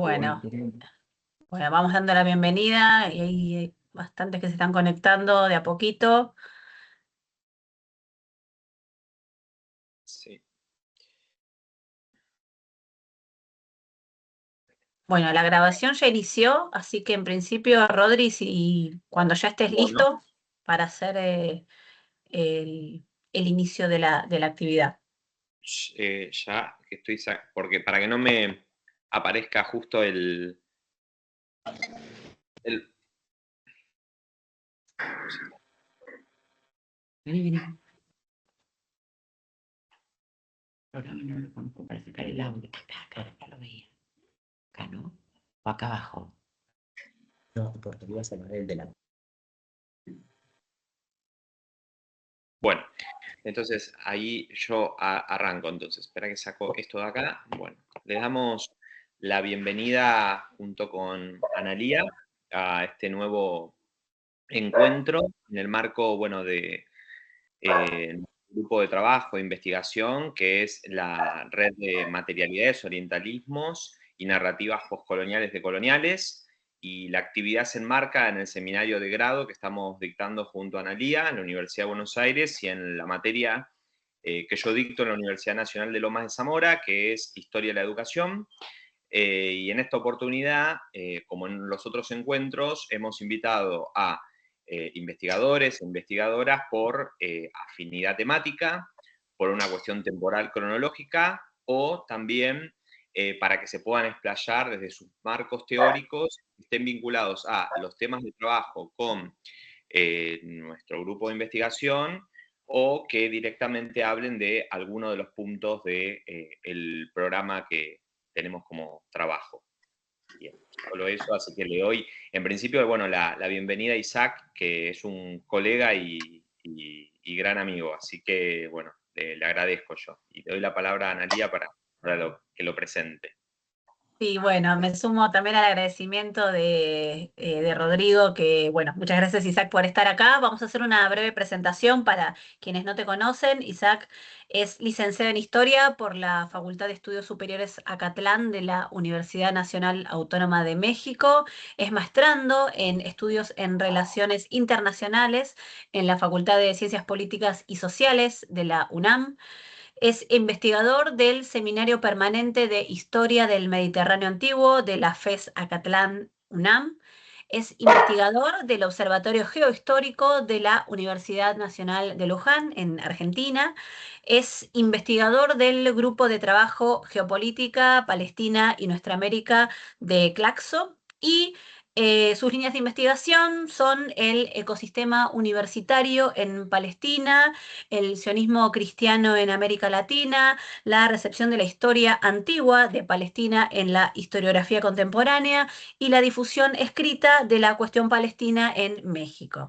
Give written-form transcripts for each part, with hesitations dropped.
Bueno, bueno, vamos dando la bienvenida y hay bastantes que se están conectando de a poquito. Sí. Bueno, la grabación ya inició, así que en principio, Rodri, si cuando ya estés Bueno, listo para hacer el inicio de la actividad. ya que estoy, porque para que no me aparezca justo el- Vení, vení. Programa no lo conozco para sacar el audio. Acá lo veía. Acá, ¿no? O acá abajo. No, porque ibas a ver el de la... Bueno, entonces ahí yo arranco. Entonces, espera que saco esto de acá. Bueno, le damos la bienvenida junto con Analía a este nuevo encuentro en el marco, bueno, de un grupo de trabajo de investigación que es la Red de Materialidades, Orientalismos y Narrativas Postcoloniales Decoloniales. Y la actividad se enmarca en el seminario de grado que estamos dictando junto a Analía en la Universidad de Buenos Aires y en la materia que yo dicto en la Universidad Nacional de Lomas de Zamora, que es Historia de la Educación. Y en esta oportunidad, como en los otros encuentros, hemos invitado a investigadores e investigadoras por afinidad temática, por una cuestión temporal cronológica o también para que se puedan explayar desde sus marcos teóricos, estén vinculados a los temas de trabajo con nuestro grupo de investigación o que directamente hablen de alguno de los puntos del programa que tenemos como trabajo. Bien, solo eso, así que le doy, en principio, bueno, la bienvenida a Isaac, que es un colega y gran amigo, así que, bueno, le agradezco yo. Y le doy la palabra a Analía para que lo presente. Sí, bueno, me sumo también al agradecimiento de Rodrigo, que, bueno, muchas gracias Isaac por estar acá. Vamos a hacer una breve presentación para quienes no te conocen. Isaac es licenciado en Historia por la Facultad de Estudios Superiores Acatlán de la Universidad Nacional Autónoma de México. Es maestrando en Estudios en Relaciones Internacionales en la Facultad de Ciencias Políticas y Sociales de la UNAM. Es investigador del Seminario Permanente de Historia del Mediterráneo Antiguo de la FES Acatlán UNAM. Es investigador del Observatorio Geohistórico de la Universidad Nacional de Luján, en Argentina. Es investigador del Grupo de Trabajo Geopolítica, Palestina y Nuestra América de Claxo. Y sus líneas de investigación son el ecosistema universitario en Palestina, el sionismo cristiano en América Latina, la recepción de la historia antigua de Palestina en la historiografía contemporánea y la difusión escrita de la cuestión palestina en México.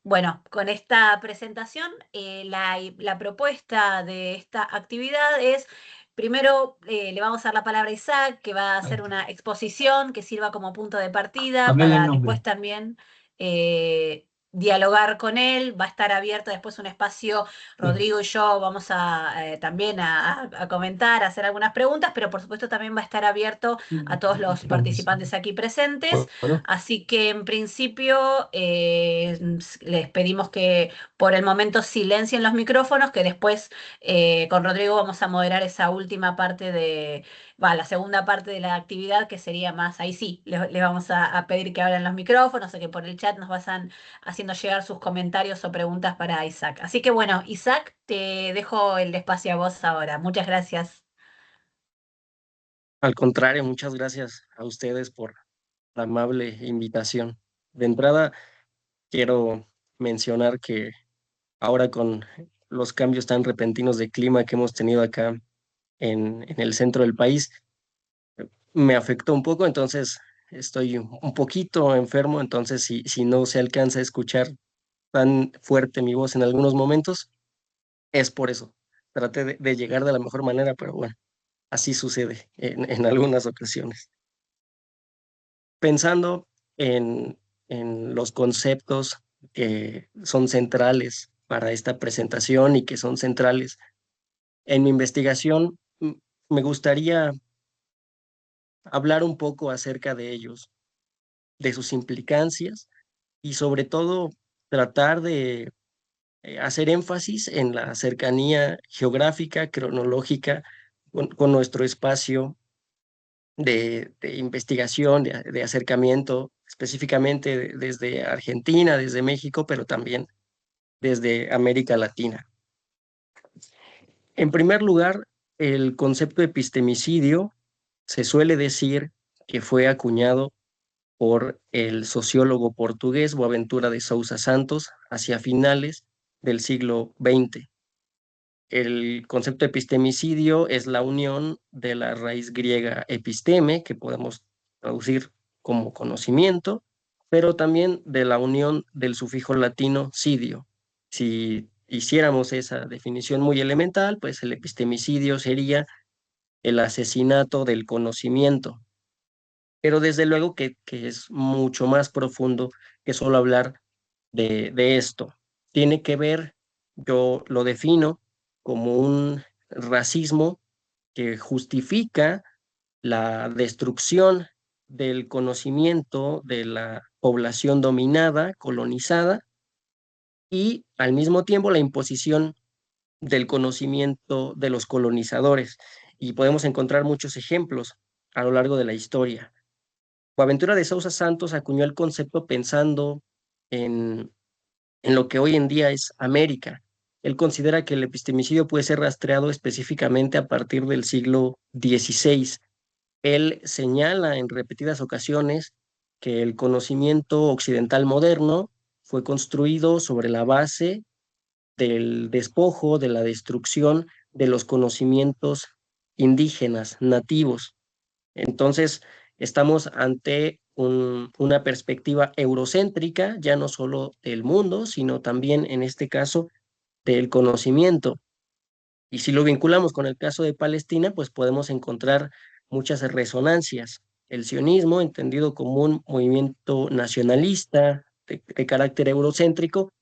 Bueno, con esta presentación, la propuesta de esta actividad es, primero le vamos a dar la palabra a Isaac, que va a hacer una exposición que sirva como punto de partida para después también dialogar con él. Va a estar abierto después un espacio, Rodrigo y yo vamos a también a comentar, a hacer algunas preguntas, pero por supuesto también va a estar abierto a todos los participantes aquí presentes. Así que en principio les pedimos que por el momento silencien los micrófonos, que después con Rodrigo vamos a moderar esa última parte la segunda parte de la actividad, que sería más, ahí sí, les vamos a pedir que abran los micrófonos o que por el chat nos vayan haciendo llegar sus comentarios o preguntas para Isaac. Así que bueno, Isaac, te dejo el espacio a vos ahora. Muchas gracias. Al contrario, muchas gracias a ustedes por la amable invitación. De entrada, quiero mencionar que ahora con los cambios tan repentinos de clima que hemos tenido acá en el centro del país, me afectó un poco, entonces estoy un poquito enfermo, entonces si no se alcanza a escuchar tan fuerte mi voz en algunos momentos, es por eso. Traté de llegar de la mejor manera, pero bueno, así sucede en algunas ocasiones. Pensando en, en los conceptos que son centrales para esta presentación y que son centrales en mi investigación, me gustaría hablar un poco acerca de ellos, de sus implicancias y sobre todo tratar de hacer énfasis en la cercanía geográfica, cronológica con nuestro espacio de investigación, de acercamiento, específicamente desde Argentina, desde México, pero también desde América Latina. En primer lugar, el concepto de epistemicidio se suele decir que fue acuñado por el sociólogo portugués Boaventura de Sousa Santos hacia finales del siglo XX. El concepto de epistemicidio es la unión de la raíz griega episteme, que podemos traducir como conocimiento, pero también de la unión del sufijo latino cidio. Si hiciéramos esa definición muy elemental, pues el epistemicidio sería el asesinato del conocimiento, pero desde luego que es mucho más profundo que solo hablar de esto. Tiene que ver, yo lo defino como un racismo que justifica la destrucción del conocimiento de la población dominada, colonizada, y al mismo tiempo la imposición del conocimiento de los colonizadores. Y podemos encontrar muchos ejemplos a lo largo de la historia. Boaventura de Sousa Santos acuñó el concepto pensando en, en lo que hoy en día es América. Él considera que el epistemicidio puede ser rastreado específicamente a partir del siglo XVI. Él señala en repetidas ocasiones que el conocimiento occidental moderno fue construido sobre la base del despojo, de la destrucción de los conocimientos indígenas, nativos. Entonces, estamos ante una perspectiva eurocéntrica, ya no solo del mundo, sino también en este caso del conocimiento. Y si lo vinculamos con el caso de Palestina, pues podemos encontrar muchas resonancias. El sionismo, entendido como un movimiento nacionalista de carácter eurocéntrico,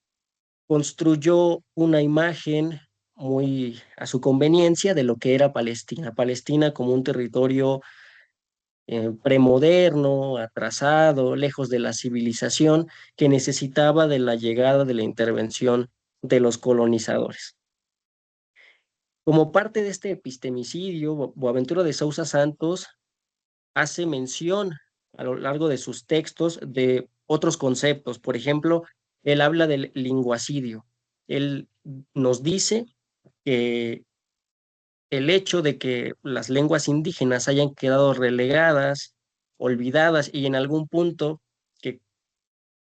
construyó una imagen muy a su conveniencia de lo que era Palestina. Palestina como un territorio premoderno, atrasado, lejos de la civilización, que necesitaba de la llegada de la intervención de los colonizadores. Como parte de este epistemicidio, Boaventura de Sousa Santos hace mención a lo largo de sus textos de otros conceptos. Por ejemplo, él habla del linguacidio. Él nos dice que el hecho de que las lenguas indígenas hayan quedado relegadas, olvidadas y en algún punto que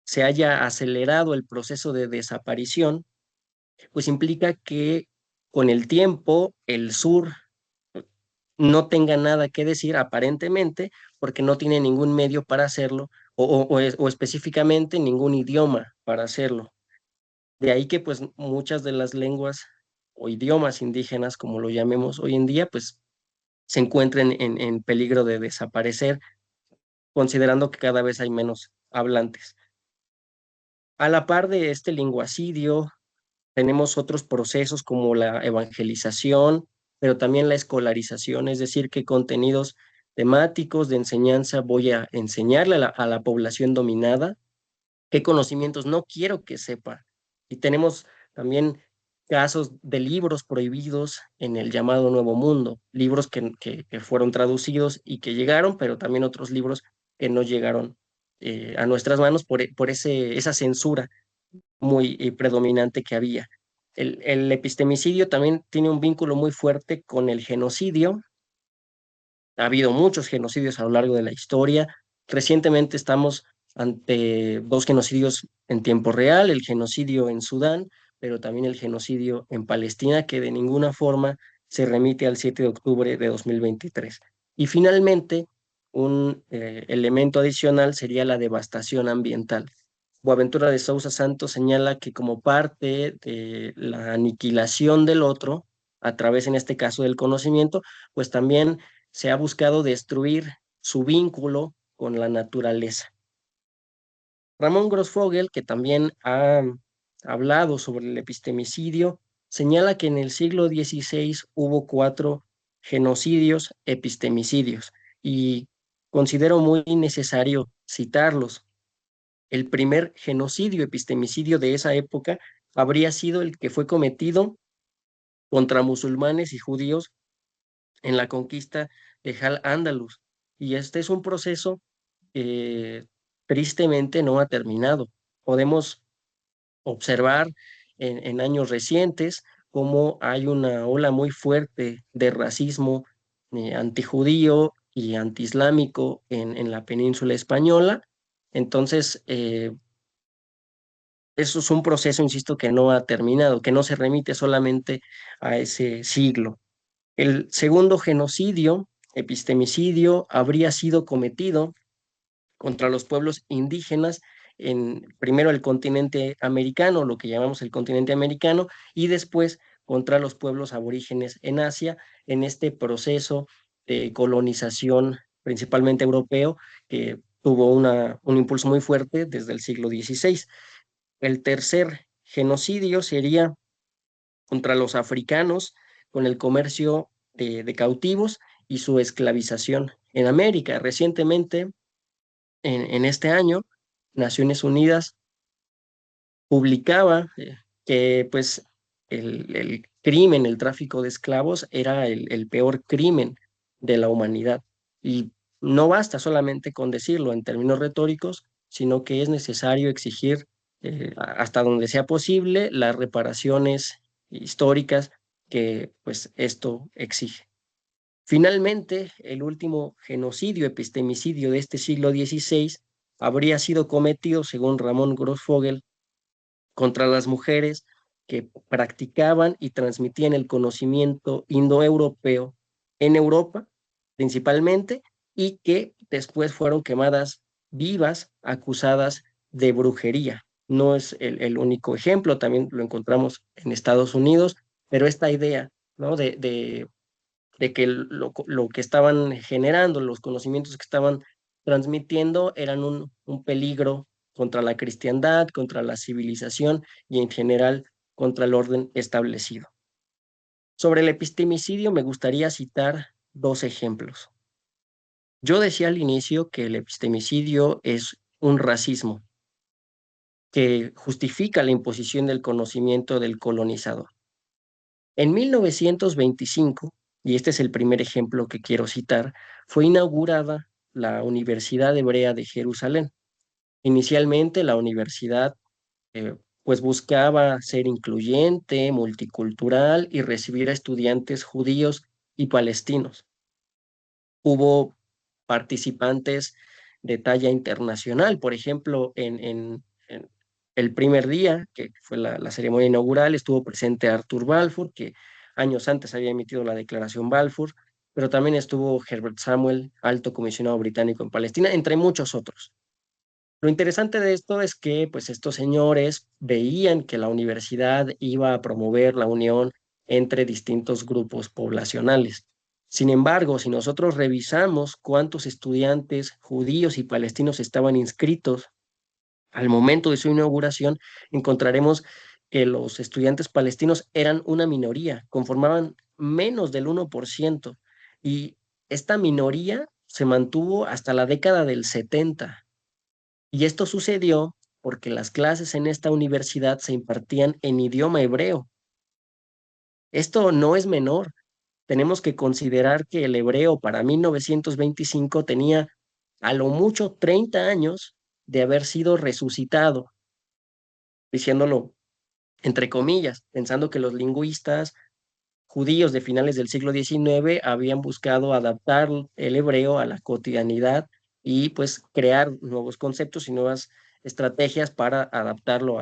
se haya acelerado el proceso de desaparición, pues implica que con el tiempo el sur no tenga nada que decir aparentemente porque no tiene ningún medio para hacerlo o específicamente ningún idioma para hacerlo. De ahí que pues muchas de las lenguas o idiomas indígenas, como lo llamemos hoy en día, pues se encuentren en peligro de desaparecer, considerando que cada vez hay menos hablantes. A la par de este linguacidio, tenemos otros procesos como la evangelización, pero también la escolarización, es decir, qué contenidos temáticos de enseñanza voy a enseñarle a la población dominada, qué conocimientos no quiero que sepa. Y tenemos también casos de libros prohibidos en el llamado Nuevo Mundo, libros que fueron traducidos y que llegaron, pero también otros libros que no llegaron a nuestras manos por esa censura muy predominante que había. El epistemicidio también tiene un vínculo muy fuerte con el genocidio. Ha habido muchos genocidios a lo largo de la historia. Recientemente estamos ante dos genocidios en tiempo real, el genocidio en Sudán, pero también el genocidio en Palestina, que de ninguna forma se remite al 7 de octubre de 2023. Y finalmente, un elemento adicional sería la devastación ambiental. Boaventura de Sousa Santos señala que como parte de la aniquilación del otro, a través en este caso del conocimiento, pues también se ha buscado destruir su vínculo con la naturaleza. Ramón Grossfogel, que también ha hablado sobre el epistemicidio, señala que en el siglo XVI hubo 4 genocidios epistemicidios y considero muy necesario citarlos. El primer genocidio, epistemicidio de esa época habría sido el que fue cometido contra musulmanes y judíos en la conquista de Al-Ándalus. Y este es un proceso que tristemente no ha terminado. Podemos observar en años recientes cómo hay una ola muy fuerte de racismo antijudío y antiislámico en la península española. Entonces, eso es un proceso, insisto, que no ha terminado, que no se remite solamente a ese siglo. El segundo genocidio, epistemicidio, habría sido cometido contra los pueblos indígenas en primero el continente americano, lo que llamamos el continente americano, y después contra los pueblos aborígenes en Asia, en este proceso de colonización principalmente europeo que tuvo un impulso muy fuerte desde el siglo XVI. El tercer genocidio sería contra los africanos con el comercio de cautivos y su esclavización en América. Recientemente, en este año, Naciones Unidas publicaba que pues el crimen, el tráfico de esclavos era el peor crimen de la humanidad. Y no basta solamente con decirlo en términos retóricos, sino que es necesario exigir hasta donde sea posible las reparaciones históricas que pues esto exige. Finalmente, el último genocidio, epistemicidio de este siglo XVI habría sido cometido, según Ramón Grossfogel, contra las mujeres que practicaban y transmitían el conocimiento indoeuropeo en Europa, principalmente, y que después fueron quemadas vivas, acusadas de brujería. No es el único ejemplo, también lo encontramos en Estados Unidos, pero esta idea, ¿no? de que lo que estaban generando, los conocimientos que estaban transmitiendo eran un peligro contra la cristiandad, contra la civilización y en general contra el orden establecido. Sobre el epistemicidio me gustaría citar dos ejemplos. Yo decía al inicio que el epistemicidio es un racismo que justifica la imposición del conocimiento del colonizador. En 1925, y este es el primer ejemplo que quiero citar, fue inaugurada la Universidad Hebrea de Jerusalén. Inicialmente la universidad pues buscaba ser incluyente, multicultural y recibir a estudiantes judíos y palestinos. Hubo participantes de talla internacional, por ejemplo, en el primer día, que fue la ceremonia inaugural, estuvo presente Arthur Balfour, que años antes había emitido la Declaración Balfour, pero también estuvo Herbert Samuel, alto comisionado británico en Palestina, entre muchos otros. Lo interesante de esto es que pues estos señores veían que la universidad iba a promover la unión entre distintos grupos poblacionales. Sin embargo, si nosotros revisamos cuántos estudiantes judíos y palestinos estaban inscritos al momento de su inauguración, encontraremos que los estudiantes palestinos eran una minoría, conformaban menos del 1%, y esta minoría se mantuvo hasta la década del 70. Y esto sucedió porque las clases en esta universidad se impartían en idioma hebreo. Esto no es menor. Tenemos que considerar que el hebreo para 1925 tenía a lo mucho 30 años de haber sido resucitado, diciéndolo entre comillas, pensando que los lingüistas judíos de finales del siglo XIX habían buscado adaptar el hebreo a la cotidianidad y pues crear nuevos conceptos y nuevas estrategias para adaptarlo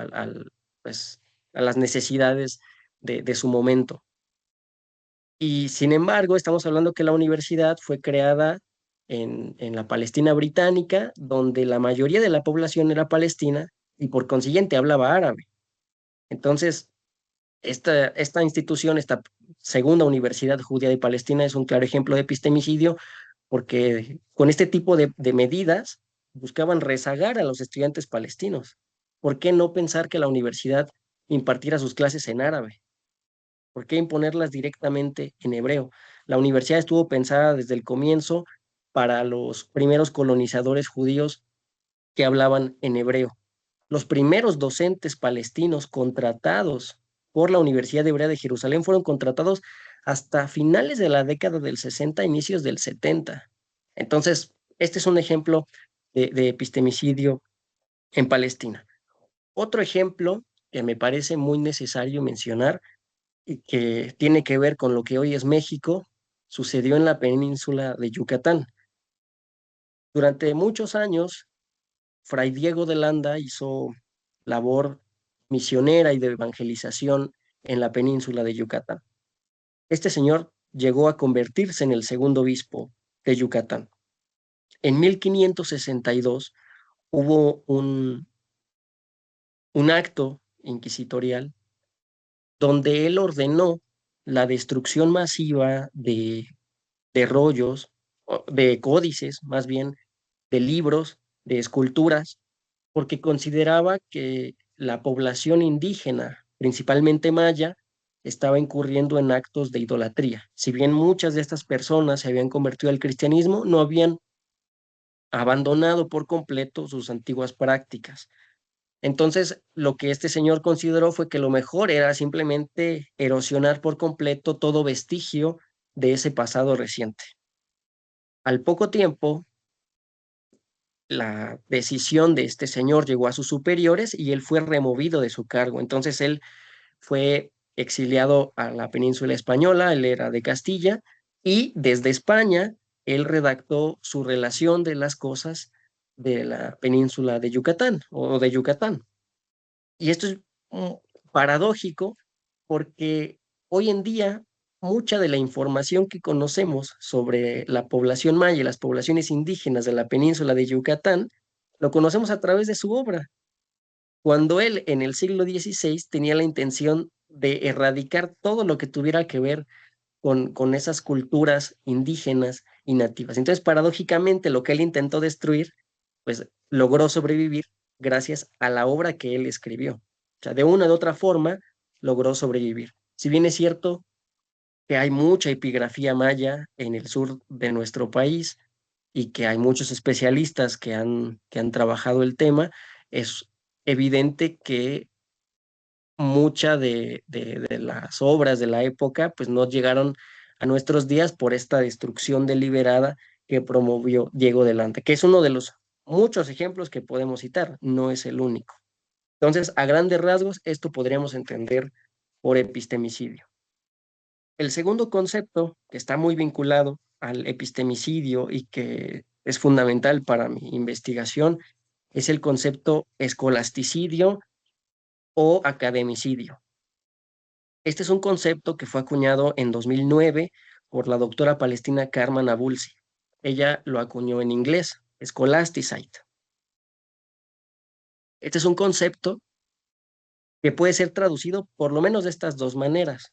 pues, a las necesidades de su momento. Y sin embargo, estamos hablando que la universidad fue creada en la Palestina británica, donde la mayoría de la población era palestina y por consiguiente hablaba árabe. Entonces, esta institución, esta segunda universidad judía de Palestina, es un claro ejemplo de epistemicidio porque con este tipo de medidas buscaban rezagar a los estudiantes palestinos. ¿Por qué no pensar que la universidad impartiera sus clases en árabe? ¿Por qué imponerlas directamente en hebreo? La universidad estuvo pensada desde el comienzo para los primeros colonizadores judíos que hablaban en hebreo. Los primeros docentes palestinos contratados por la Universidad Hebrea de Jerusalén fueron contratados hasta finales de la década del 60, inicios del 70. Entonces, este es un ejemplo de epistemicidio en Palestina. Otro ejemplo que me parece muy necesario mencionar y que tiene que ver con lo que hoy es México, sucedió en la península de Yucatán. Durante muchos años, Fray Diego de Landa hizo labor misionera y de evangelización en la península de Yucatán. Este señor llegó a convertirse en el segundo obispo de Yucatán. En 1562 hubo un acto inquisitorial donde él ordenó la destrucción masiva de rollos, de códices, más bien, de libros, de esculturas, porque consideraba que la población indígena, principalmente maya, estaba incurriendo en actos de idolatría. Si bien muchas de estas personas se habían convertido al cristianismo, no habían abandonado por completo sus antiguas prácticas. Entonces, lo que este señor consideró fue que lo mejor era simplemente erosionar por completo todo vestigio de ese pasado reciente. Al poco tiempo, la decisión de este señor llegó a sus superiores y él fue removido de su cargo. Entonces, él fue exiliado a la península española, él era de Castilla, y desde España, él redactó su relación de las cosas de la península de Yucatán o de Yucatán. Y esto es mm, paradójico porque hoy en día mucha de la información que conocemos sobre la población maya y las poblaciones indígenas de la península de Yucatán lo conocemos a través de su obra, cuando él en el siglo XVI tenía la intención de erradicar todo lo que tuviera que ver con esas culturas indígenas y nativas. Entonces, paradójicamente, lo que él intentó destruir, pues logró sobrevivir gracias a la obra que él escribió. O sea, de una u otra forma, logró sobrevivir. Si bien es cierto que hay mucha epigrafía maya en el sur de nuestro país y que hay muchos especialistas que han trabajado el tema, es evidente que mucha de las obras de la época pues no llegaron a nuestros días por esta destrucción deliberada que promovió Diego Delante, que es uno de los muchos ejemplos que podemos citar, no es el único. Entonces, a grandes rasgos, esto podríamos entender por epistemicidio. El segundo concepto, que está muy vinculado al epistemicidio y que es fundamental para mi investigación, es el concepto escolasticidio o academicidio. Este es un concepto que fue acuñado en 2009 por la doctora palestina Carmen Abulsi. Ella lo acuñó en inglés, scholasticite. Este es un concepto que puede ser traducido por lo menos de estas dos maneras.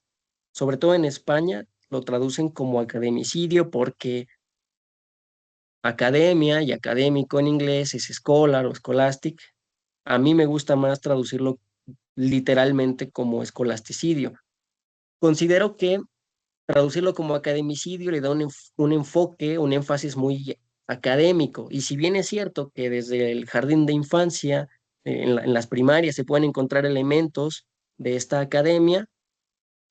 Sobre todo en España lo traducen como academicidio porque academia y académico en inglés es scholar o scholastic. A mí me gusta más traducirlo literalmente como escolasticidio. Considero que traducirlo como academicidio le da un enfoque, un énfasis muy académico. Y si bien es cierto que desde el jardín de infancia, en las primarias, se pueden encontrar elementos de esta academia,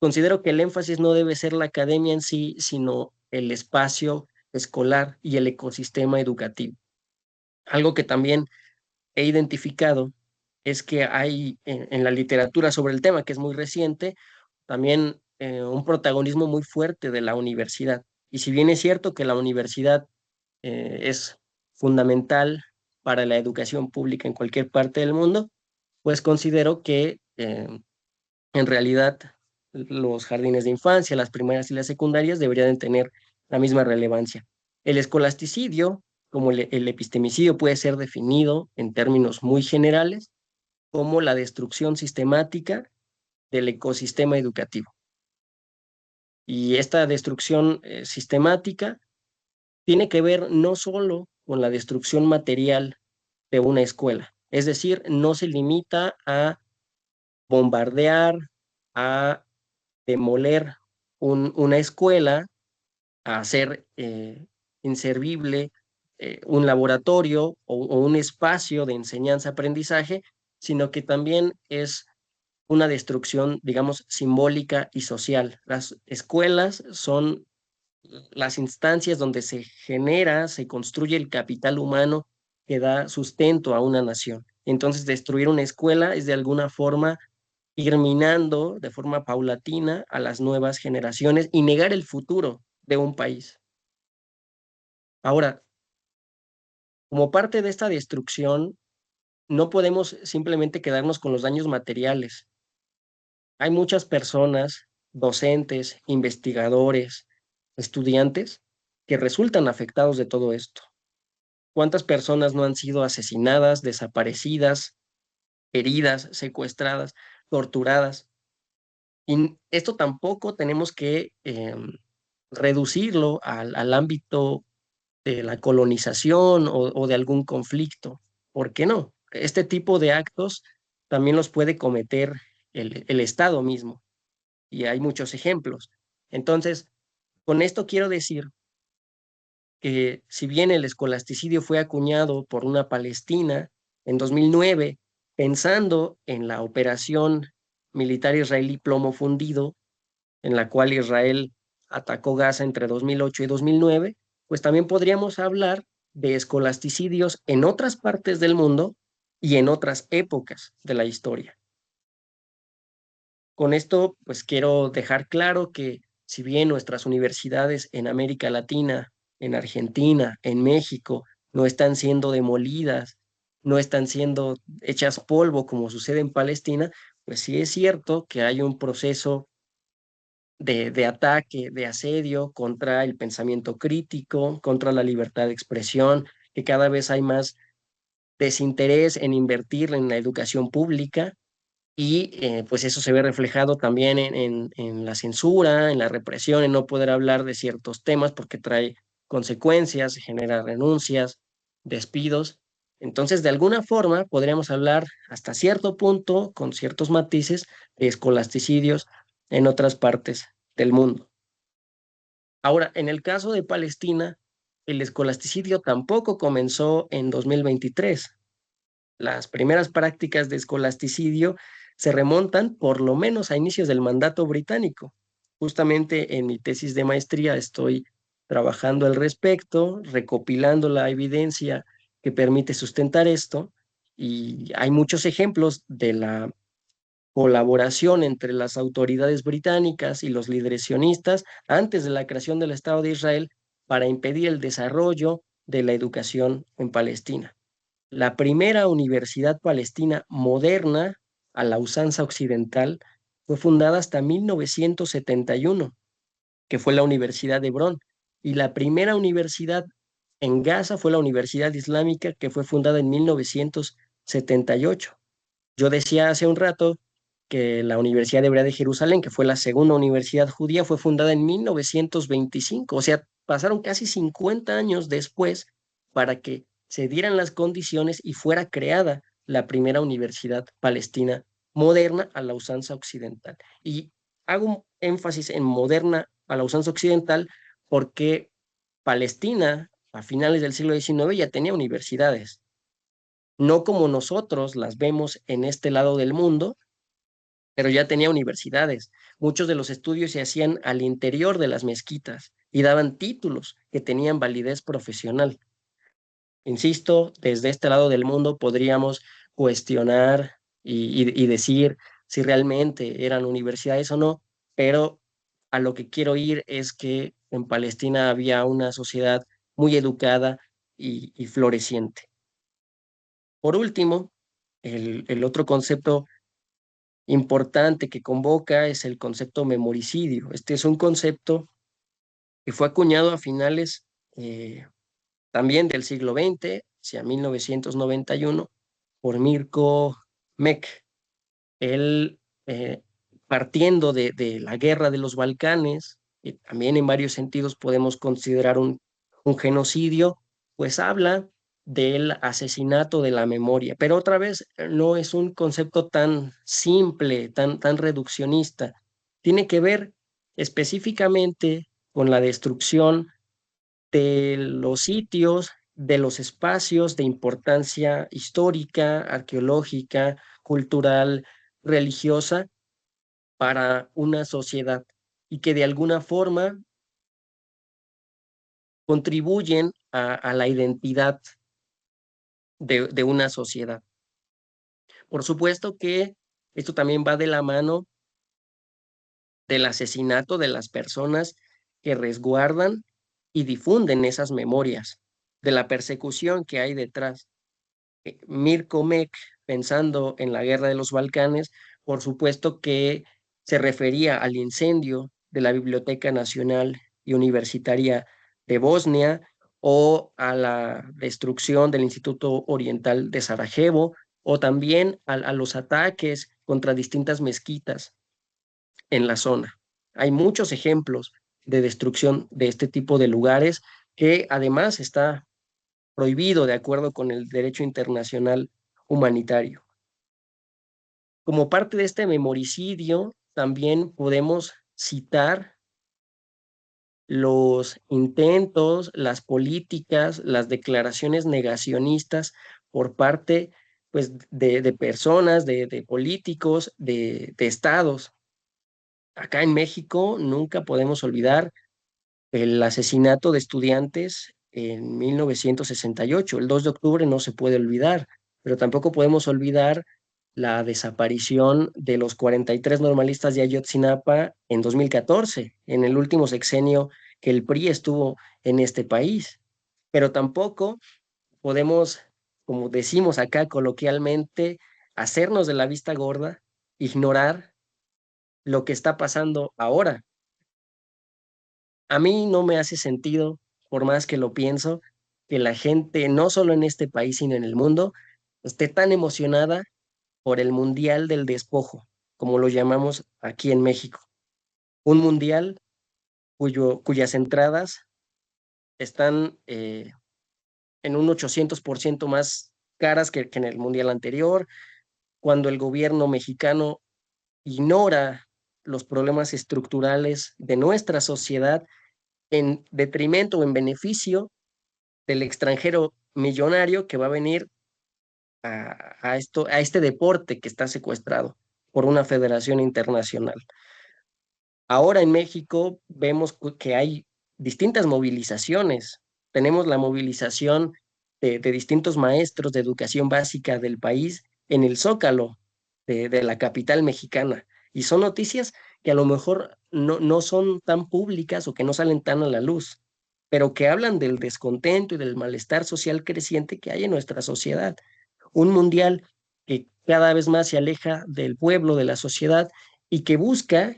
considero que el énfasis no debe ser la academia en sí, sino el espacio escolar y el ecosistema educativo. Algo que también he identificado es que hay en la literatura sobre el tema, que es muy reciente, también un protagonismo muy fuerte de la universidad. Y si bien es cierto que la universidad es fundamental para la educación pública en cualquier parte del mundo, pues considero que en realidad los jardines de infancia, las primarias y las secundarias deberían tener la misma relevancia. El escolasticidio, como el epistemicidio, puede ser definido en términos muy generales como la destrucción sistemática del ecosistema educativo. Y esta destrucción sistemática tiene que ver no solo con la destrucción material de una escuela, es decir, no se limita a bombardear, a demoler una escuela, a hacer inservible un laboratorio o un espacio de enseñanza-aprendizaje, sino que también es una destrucción, digamos, simbólica y social. Las escuelas son las instancias donde se genera, se construye el capital humano que da sustento a una nación. Entonces, destruir una escuela es de alguna forma ir minando de forma paulatina a las nuevas generaciones y negar el futuro de un país. Ahora, como parte de esta destrucción, no podemos simplemente quedarnos con los daños materiales. Hay muchas personas, docentes, investigadores, estudiantes, que resultan afectados de todo esto. ¿Cuántas personas no han sido asesinadas, desaparecidas, heridas, secuestradas, torturadas? Y esto tampoco tenemos que reducirlo al ámbito de la colonización o de algún conflicto. ¿Por qué no? Este tipo de actos también los puede cometer el Estado mismo, y hay muchos ejemplos. Entonces, con esto quiero decir que si bien el escolasticidio fue acuñado por una Palestina en 2009, pensando en la operación militar israelí Plomo Fundido, en la cual Israel atacó Gaza entre 2008 y 2009, pues también podríamos hablar de escolasticidios en otras partes del mundo y en otras épocas de la historia. Con esto, pues quiero dejar claro que si bien nuestras universidades en América Latina, en Argentina, en México, no están siendo demolidas, no están siendo hechas polvo como sucede en Palestina, pues sí es cierto que hay un proceso de ataque, de asedio contra el pensamiento crítico, contra la libertad de expresión, que cada vez hay más desinterés en invertir en la educación pública y pues eso se ve reflejado también en la censura, en la represión, en no poder hablar de ciertos temas porque trae consecuencias, genera renuncias, despidos. Entonces, de alguna forma, podríamos hablar hasta cierto punto, con ciertos matices, de escolasticidios en otras partes del mundo. Ahora, en el caso de Palestina, el escolasticidio tampoco comenzó en 2023. Las primeras prácticas de escolasticidio se remontan por lo menos a inicios del mandato británico. Justamente en mi tesis de maestría estoy trabajando al respecto, recopilando la evidencia que permite sustentar esto, y hay muchos ejemplos de la colaboración entre las autoridades británicas y los líderes sionistas antes de la creación del Estado de Israel para impedir el desarrollo de la educación en Palestina. La primera universidad palestina moderna a la usanza occidental fue fundada hasta 1971, que fue la Universidad de Hebrón, y la primera universidad en Gaza fue la Universidad Islámica, que fue fundada en 1978. Yo decía hace un rato que la Universidad Hebrea de Jerusalén, que fue la segunda universidad judía, fue fundada en 1925, o sea, pasaron casi 50 años después para que se dieran las condiciones y fuera creada la primera universidad palestina moderna a la usanza occidental. Y hago un énfasis en moderna a la usanza occidental porque Palestina a finales del siglo XIX ya tenía universidades, no como nosotros las vemos en este lado del mundo, pero ya tenía universidades. Muchos de los estudios se hacían al interior de las mezquitas y daban títulos que tenían validez profesional. Insisto, desde este lado del mundo podríamos cuestionar y decir si realmente eran universidades o no, pero a lo que quiero ir es que en Palestina había una sociedad muy educada y floreciente. Por último, el otro concepto importante que convoca es el concepto memoricidio. Este es un concepto que fue acuñado a finales también del siglo XX, hacia 1991, por Mirko Meck. Él, partiendo de la guerra de los Balcanes, y también en varios sentidos podemos considerar un genocidio, pues habla del asesinato de la memoria. Pero otra vez, no es un concepto tan simple, tan reduccionista. Tiene que ver específicamente con la destrucción de los sitios, de los espacios de importancia histórica, arqueológica, cultural, religiosa para una sociedad y que de alguna forma contribuyen a la identidad de una sociedad. Por supuesto que esto también va de la mano del asesinato de las personas que resguardan y difunden esas memorias, de la persecución que hay detrás. Mirko Meck, pensando en la guerra de los Balcanes, por supuesto que se refería al incendio de la Biblioteca Nacional y Universitaria de Bosnia o a la destrucción del Instituto Oriental de Sarajevo o también a los ataques contra distintas mezquitas en la zona. Hay muchos ejemplos de destrucción de este tipo de lugares que además está prohibido de acuerdo con el derecho internacional humanitario. Como parte de este memoricidio, también podemos citar los intentos, las políticas, las declaraciones negacionistas por parte pues, de personas, de políticos, de estados. Acá en México nunca podemos olvidar el asesinato de estudiantes en 1968. El 2 de octubre no se puede olvidar, pero tampoco podemos olvidar la desaparición de los 43 normalistas de Ayotzinapa en 2014, en el último sexenio que el PRI estuvo en este país. Pero tampoco podemos, como decimos acá coloquialmente, hacernos de la vista gorda, ignorar lo que está pasando ahora. A mí no me hace sentido, por más que lo pienso, que la gente, no solo en este país, sino en el mundo, esté tan emocionada por el Mundial del Despojo, como lo llamamos aquí en México. Un mundial cuyas entradas están en un 800% más caras que en el mundial anterior, cuando el gobierno mexicano ignora los problemas estructurales de nuestra sociedad en detrimento o en beneficio del extranjero millonario que va a venir a este deporte que está secuestrado por una federación internacional. Ahora en México vemos que hay distintas movilizaciones. Tenemos la movilización de distintos maestros de educación básica del país en el Zócalo de la capital mexicana. Y son noticias que a lo mejor no son tan públicas o que no salen tan a la luz, pero que hablan del descontento y del malestar social creciente que hay en nuestra sociedad. Un mundial que cada vez más se aleja del pueblo, de la sociedad, y que busca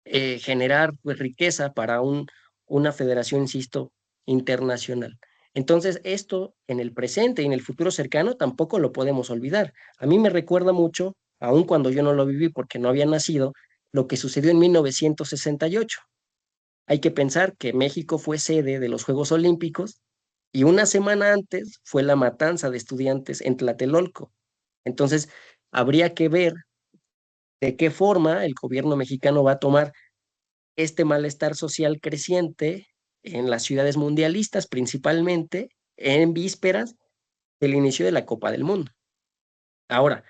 generar pues, riqueza para una federación, insisto, internacional. Entonces, esto en el presente y en el futuro cercano tampoco lo podemos olvidar. A mí me recuerda mucho, aun cuando yo no lo viví porque no había nacido, lo que sucedió en 1968. Hay que pensar que México fue sede de los Juegos Olímpicos y una semana antes fue la matanza de estudiantes en Tlatelolco. Entonces, habría que ver de qué forma el gobierno mexicano va a tomar este malestar social creciente en las ciudades mundialistas, principalmente en vísperas del inicio de la Copa del Mundo. Ahora,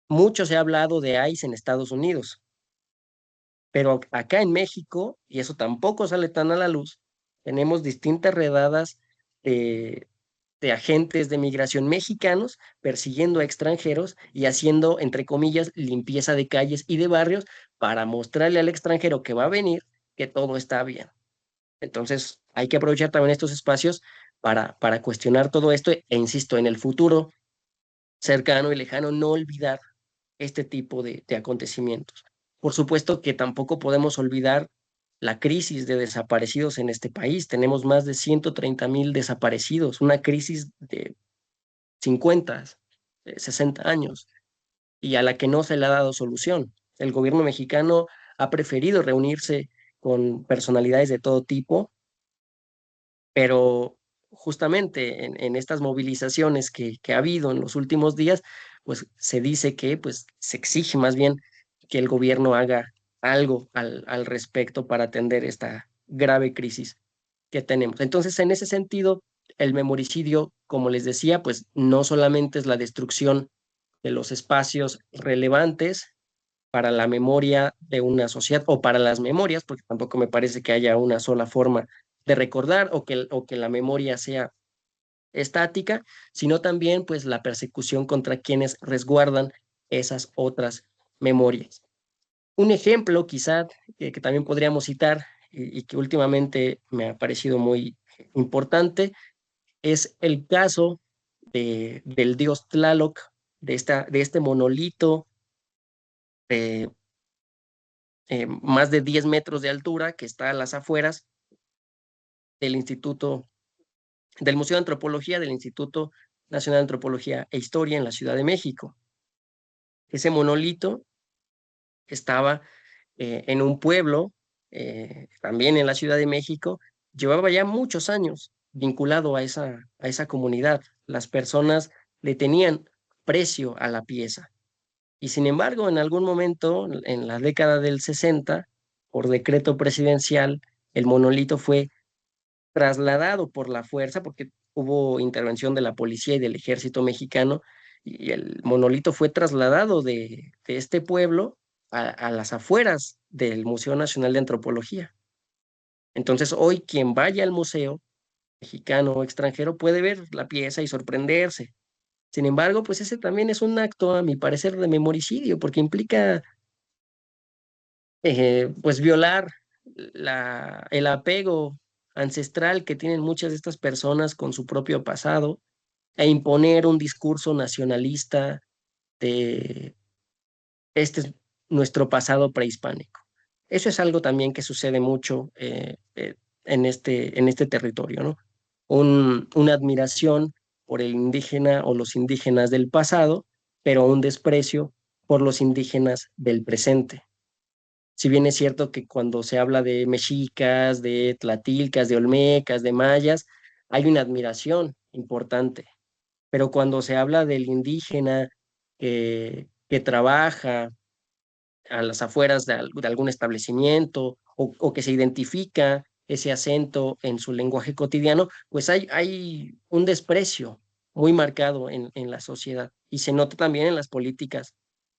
mucho se ha hablado de ICE en Estados Unidos, pero acá en México, y eso tampoco sale tan a la luz, tenemos distintas redadas de agentes de migración mexicanos persiguiendo a extranjeros y haciendo, entre comillas, limpieza de calles y de barrios para mostrarle al extranjero que va a venir que todo está bien. Entonces, hay que aprovechar también estos espacios para cuestionar todo esto e insisto, en el futuro cercano y lejano, no olvidar este tipo de acontecimientos. Por supuesto que tampoco podemos olvidar la crisis de desaparecidos en este país. Tenemos más de 130,000 desaparecidos, una crisis de 50, 60 años y a la que no se le ha dado solución. El gobierno mexicano ha preferido reunirse con personalidades de todo tipo, pero justamente en estas movilizaciones que ha habido en los últimos días, pues se dice que pues, se exige más bien que el gobierno haga algo al respecto para atender esta grave crisis que tenemos. Entonces, en ese sentido, el memoricidio, como les decía, pues no solamente es la destrucción de los espacios relevantes para la memoria de una sociedad o para las memorias, porque tampoco me parece que haya una sola forma de recordar o que la memoria sea estática, sino también pues la persecución contra quienes resguardan esas otras memorias. Un ejemplo quizá que también podríamos citar y que últimamente me ha parecido muy importante es el caso del dios Tlaloc, de este monolito de más de 10 metros de altura que está a las afueras del del Museo de Antropología del Instituto Nacional de Antropología e Historia en la Ciudad de México. Ese monolito estaba en un pueblo, también en la Ciudad de México, llevaba ya muchos años vinculado a a esa comunidad. Las personas le tenían precio a la pieza. Y sin embargo, en algún momento, en la década del 60, por decreto presidencial, el monolito fue trasladado por la fuerza, porque hubo intervención de la policía y del ejército mexicano, y el monolito fue trasladado de este pueblo a las afueras del Museo Nacional de Antropología. Entonces, hoy quien vaya al museo, mexicano o extranjero, puede ver la pieza y sorprenderse. Sin embargo, pues ese también es un acto, a mi parecer, de memoricidio, porque implica pues violar el apego ancestral que tienen muchas de estas personas con su propio pasado e imponer un discurso nacionalista de este es nuestro pasado prehispánico. Eso es algo también que sucede mucho en este territorio, ¿no? Una admiración por el indígena o los indígenas del pasado, pero un desprecio por los indígenas del presente. Si bien es cierto que cuando se habla de mexicas, de tlatilcas, de olmecas, de mayas, hay una admiración importante, pero cuando se habla del indígena que trabaja a las afueras de algún establecimiento o que se identifica ese acento en su lenguaje cotidiano, pues hay un desprecio muy marcado en la sociedad y se nota también en las políticas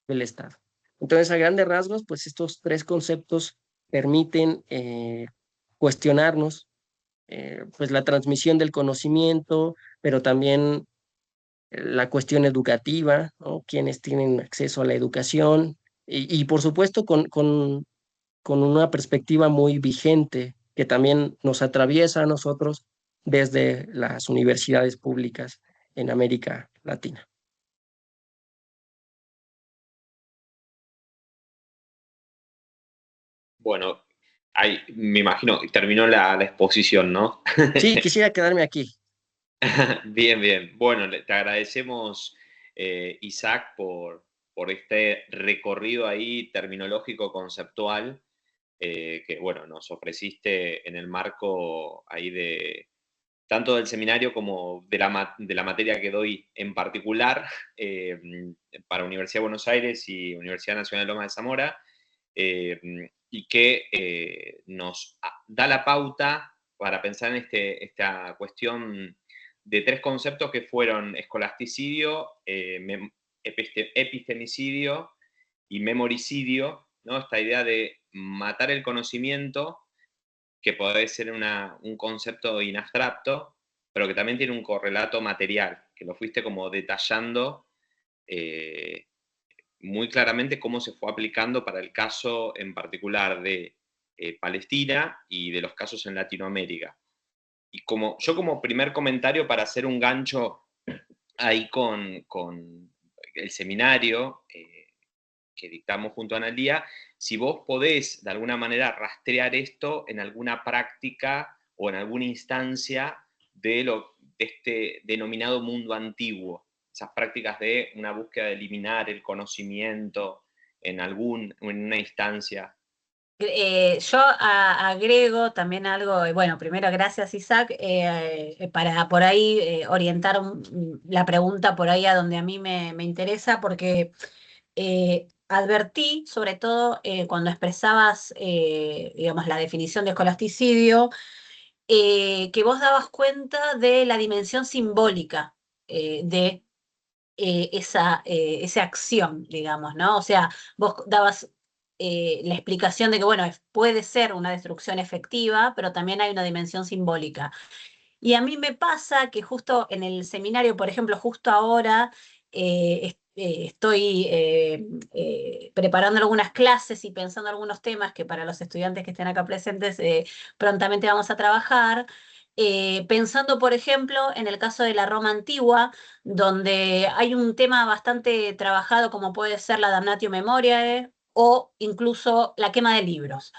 del Estado. Entonces, a grandes rasgos, pues estos tres conceptos permiten cuestionarnos pues la transmisión del conocimiento, pero también la cuestión educativa, ¿no? Quienes tienen acceso a la educación y por supuesto con una perspectiva muy vigente que también nos atraviesa a nosotros desde las universidades públicas en América Latina. Bueno, ahí, me imagino, terminó la exposición, ¿no? Sí, quisiera quedarme aquí. Bien, bien. Bueno, te agradecemos, Isaac, por este recorrido ahí terminológico conceptual que, bueno, nos ofreciste en el marco ahí de tanto del seminario como de la materia que doy en particular eh, para Universidad de Buenos Aires y Universidad Nacional de Lomas de Zamora, y que nos da la pauta para pensar en esta cuestión de tres conceptos que fueron escolasticidio, epistemicidio y memoricidio, ¿no? Esta idea de matar el conocimiento, que puede ser un concepto inabstracto, pero que también tiene un correlato material, que lo fuiste como detallando eh, muy claramente cómo se fue aplicando para el caso en particular de Palestina y de los casos en Latinoamérica. Y yo como primer comentario para hacer un gancho ahí con el seminario que dictamos junto a Analía, si vos podés de alguna manera rastrear esto en alguna práctica o en alguna instancia de este denominado mundo antiguo, esas prácticas de una búsqueda de eliminar el conocimiento en una instancia. Yo agrego también algo, bueno, primero gracias Isaac, para por ahí orientar la pregunta por ahí a donde a mí me interesa, porque advertí, sobre todo cuando expresabas, digamos, la definición de escolasticidio, que vos dabas cuenta de la dimensión simbólica de esa acción, digamos, ¿no? O sea, vos dabas la explicación de que, bueno, puede ser una destrucción efectiva, pero también hay una dimensión simbólica. Y a mí me pasa que justo en el seminario, por ejemplo, justo ahora estoy preparando algunas clases y pensando algunos temas que para los estudiantes que estén acá presentes prontamente vamos a trabajar. Pensando, por ejemplo, en el caso de la Roma antigua, donde hay un tema bastante trabajado como puede ser la damnatio memoriae o incluso la quema de libros.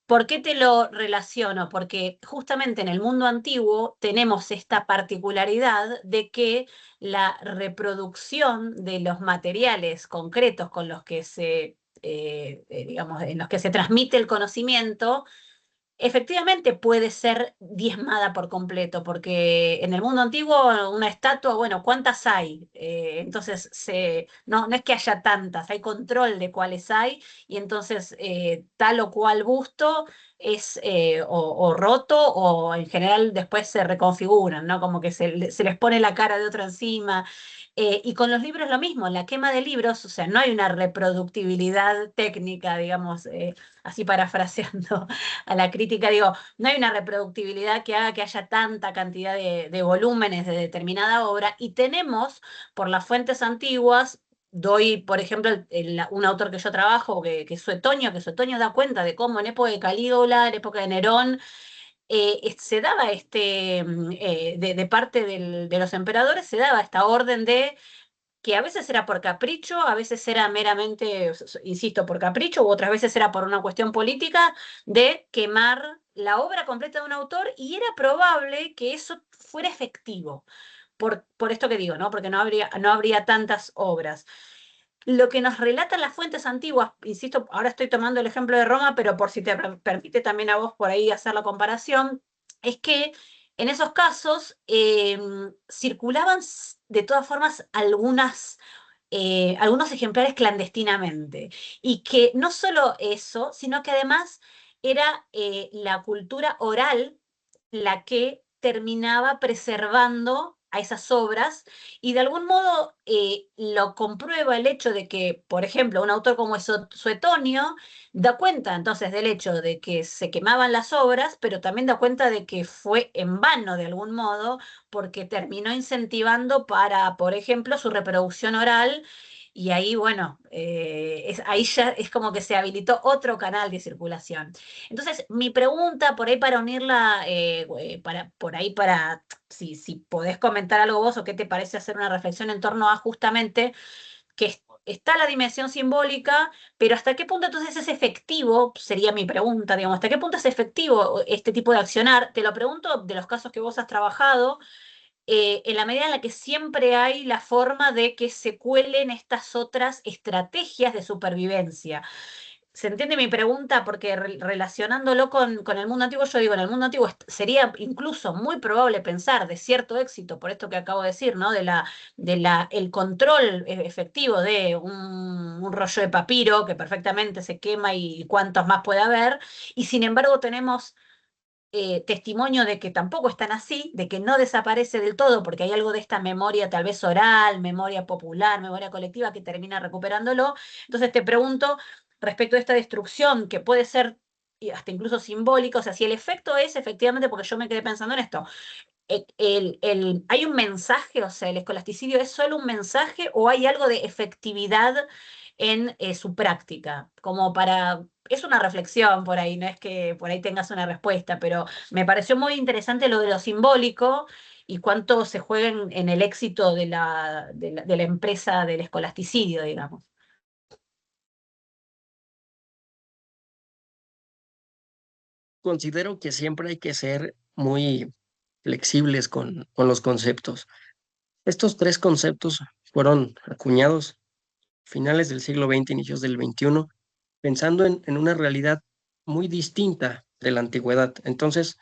¿Por qué te lo relaciono? Porque justamente en el mundo antiguo tenemos esta particularidad de que la reproducción de los materiales concretos con los que digamos, en los que se transmite el conocimiento efectivamente puede ser diezmada por completo, porque en el mundo antiguo una estatua, bueno, ¿cuántas hay? Entonces, no es que haya tantas, hay control de cuáles hay, y entonces tal o cual busto es o roto o en general después se reconfiguran, ¿no? Como que se les pone la cara de otro encima. Y con los libros lo mismo, la quema de libros, o sea, no hay una reproductibilidad técnica, digamos, así parafraseando a la crítica, digo, no hay una reproductibilidad que haga que haya tanta cantidad de volúmenes de determinada obra y tenemos por las fuentes antiguas, doy, por ejemplo, un autor que yo trabajo, que es Suetonio, que Suetonio da cuenta de cómo en época de Calígula, en época de Nerón, se daba de parte de los emperadores, se daba esta orden de que a veces era por capricho, a veces era meramente, insisto, por capricho, u otras veces era por una cuestión política de quemar la obra completa de un autor y era probable que eso fuera efectivo, por esto que digo, ¿no? Porque no habría tantas obras. Lo que nos relatan las fuentes antiguas, insisto, ahora estoy tomando el ejemplo de Roma, pero por si te permite también a vos por ahí hacer la comparación, es que en esos casos circulaban de todas formas algunos ejemplares clandestinamente. Y que no solo eso, sino que además era la cultura oral la que terminaba preservando a esas obras y de algún modo lo comprueba el hecho de que, por ejemplo, un autor como Suetonio da cuenta entonces del hecho de que se quemaban las obras, pero también da cuenta de que fue en vano de algún modo porque terminó incentivando para, por ejemplo, su reproducción oral y ahí, bueno, ahí ya es como que se habilitó otro canal de circulación. Entonces, mi pregunta, por ahí para unirla, por ahí para, si podés comentar algo vos o qué te parece hacer una reflexión en torno a justamente que está la dimensión simbólica, pero hasta qué punto entonces es efectivo, sería mi pregunta, digamos, hasta qué punto es efectivo este tipo de accionar. Te lo pregunto de los casos que vos has trabajado en la medida en la que siempre hay la forma de que se cuelen estas otras estrategias de supervivencia. ¿Se entiende mi pregunta? Porque relacionándolo con el mundo antiguo, yo digo, en el mundo antiguo sería incluso muy probable pensar de cierto éxito, por esto que acabo de decir, ¿no? El control efectivo de un rollo de papiro que perfectamente se quema y cuántos más puede haber, y sin embargo tenemos testimonio de que tampoco están así, de que no desaparece del todo, porque hay algo de esta memoria tal vez oral, memoria popular, memoria colectiva que termina recuperándolo. Entonces te pregunto respecto a esta destrucción que puede ser hasta incluso simbólica, o sea, si el efecto es efectivamente, porque yo me quedé pensando en esto, hay un mensaje, o sea, el escolasticidio es solo un mensaje o hay algo de efectividad en su práctica, como para, es una reflexión por ahí, no es que por ahí tengas una respuesta, pero me pareció muy interesante lo de lo simbólico y cuánto se juega en el éxito de la empresa del escolasticidio, digamos. Considero que siempre hay que ser muy flexibles con los conceptos. Estos tres conceptos fueron acuñados finales del siglo XX, inicios del XXI, pensando en una realidad muy distinta de la antigüedad. Entonces,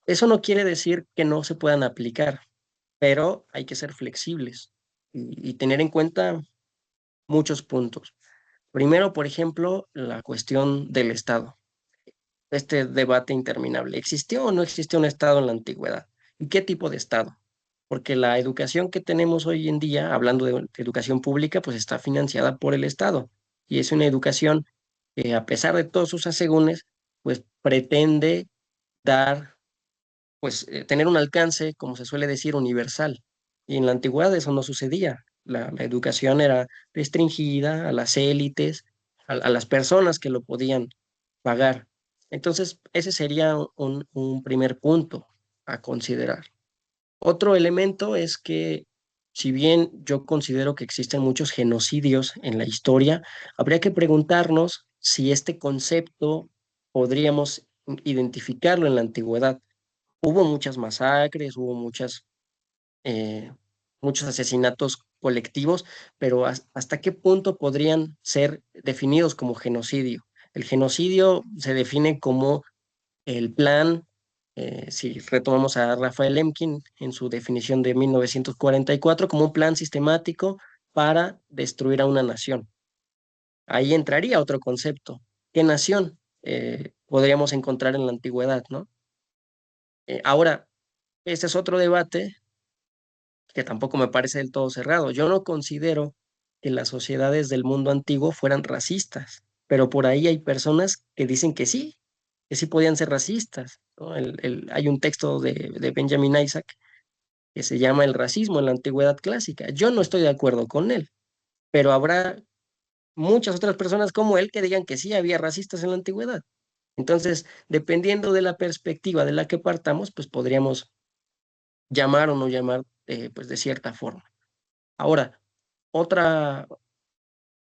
eso no quiere decir que no se puedan aplicar, pero hay que ser flexibles y tener en cuenta muchos puntos. Primero, por ejemplo, la cuestión del Estado. este debate interminable. ¿Existió o no existió un Estado en la antigüedad? ¿Y qué tipo de Estado? Porque la educación que tenemos hoy en día, hablando de educación pública, pues está financiada por el Estado. Y es una educación que, a pesar de todos sus asegúnes, pues pretende dar, pues tener un alcance, como se suele decir, universal. Y en la antigüedad eso no sucedía. La educación era restringida a las élites, a las personas que lo podían pagar. Entonces, ese sería un primer punto a considerar. Otro elemento es que, si bien yo considero que existen muchos genocidios en la historia, habría que preguntarnos si este concepto podríamos identificarlo en la antigüedad. Hubo muchas masacres, hubo eh, muchos asesinatos colectivos, pero ¿hasta qué punto podrían ser definidos como genocidio? El genocidio se define como el plan, si retomamos a Rafael Lemkin en su definición de 1944, como un plan sistemático para destruir a una nación. Ahí entraría otro concepto. ¿Qué nación podríamos encontrar en la antigüedad, no? Ahora, este es otro debate que tampoco me parece del todo cerrado. Yo no considero que las sociedades del mundo antiguo fueran racistas, pero por ahí hay personas que sí podían ser racistas, ¿no? Hay un texto de Benjamin Isaac que se llama El racismo en la antigüedad clásica. Yo no estoy de acuerdo con él, pero habrá muchas otras personas como él que digan que sí había racistas en la antigüedad. Entonces, dependiendo de la perspectiva de la que partamos, pues podríamos llamar o no llamar, pues de cierta forma. Ahora, otra,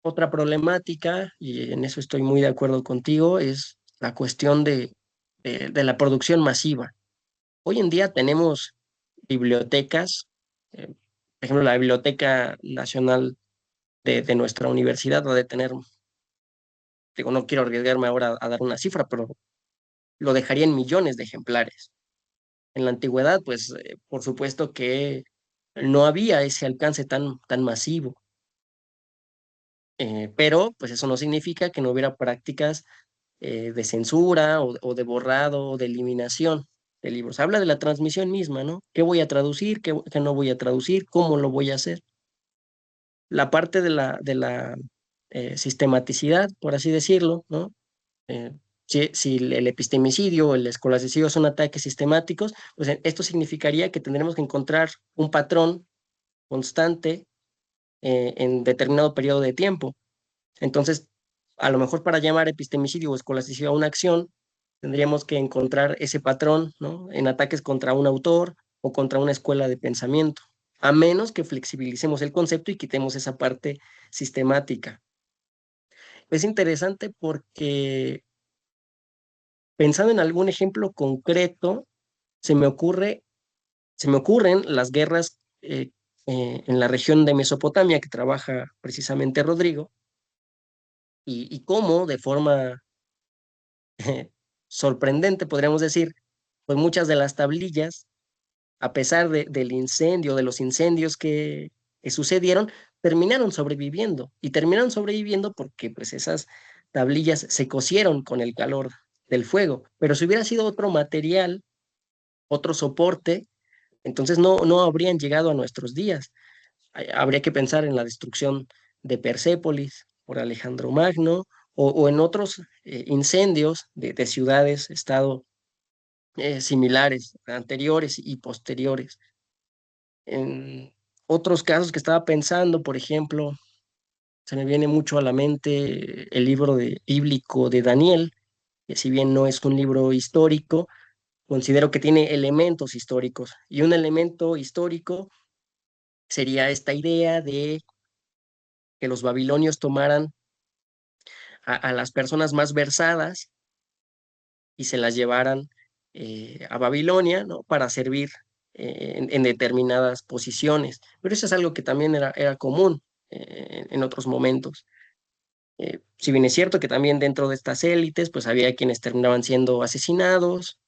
otra problemática, y en eso estoy muy de acuerdo contigo, es la cuestión de la producción masiva. Hoy en día tenemos bibliotecas, por ejemplo, la Biblioteca Nacional de nuestra universidad va a tener, digo, no quiero arriesgarme ahora a dar una cifra, pero lo dejaría en millones de ejemplares. En la antigüedad, pues, por supuesto que no había ese alcance tan masivo. Pero pues eso no significa que no hubiera prácticas de censura o de borrado o de eliminación de libros. Habla de la transmisión misma, ¿no? ¿Qué voy a traducir? ¿Qué no voy a traducir? ¿Cómo lo voy a hacer? La parte de la sistematicidad, por así decirlo, ¿no? Eh, si el epistemicidio o el escolasticidio son ataques sistemáticos, pues esto significaría que tendremos que encontrar un patrón constante en determinado periodo de tiempo. Entonces, a lo mejor para llamar epistemicidio o escolasticidio a una acción, tendríamos que encontrar ese patrón, ¿no? En ataques contra un autor o contra una escuela de pensamiento, a menos que flexibilicemos el concepto y quitemos esa parte sistemática. Es interesante porque, pensando en algún ejemplo concreto, se me ocurre, se me ocurren las guerras en la región de Mesopotamia que trabaja precisamente Rodrigo, y cómo de forma sorprendente, podríamos decir, pues muchas de las tablillas, a pesar del incendio, de los incendios que sucedieron, terminaron sobreviviendo. Y terminaron sobreviviendo porque pues esas tablillas se cocieron con el calor del fuego. Pero si hubiera sido otro material, otro soporte, entonces no habrían llegado a nuestros días. Habría que pensar en la destrucción de Persépolis por Alejandro Magno o en otros incendios de ciudades, estado similares, anteriores y posteriores. En otros casos que estaba pensando, por ejemplo, se me viene mucho a la mente el libro bíblico de Daniel, que si bien no es un libro histórico, considero que tiene elementos históricos. Y un elemento histórico sería esta idea de que los babilonios tomaran a las personas más versadas y se las llevaran a Babilonia, ¿no? Para servir en determinadas posiciones. Pero eso es algo que también era común en otros momentos. Si bien es cierto que también dentro de estas élites, pues había quienes terminaban siendo asesinados,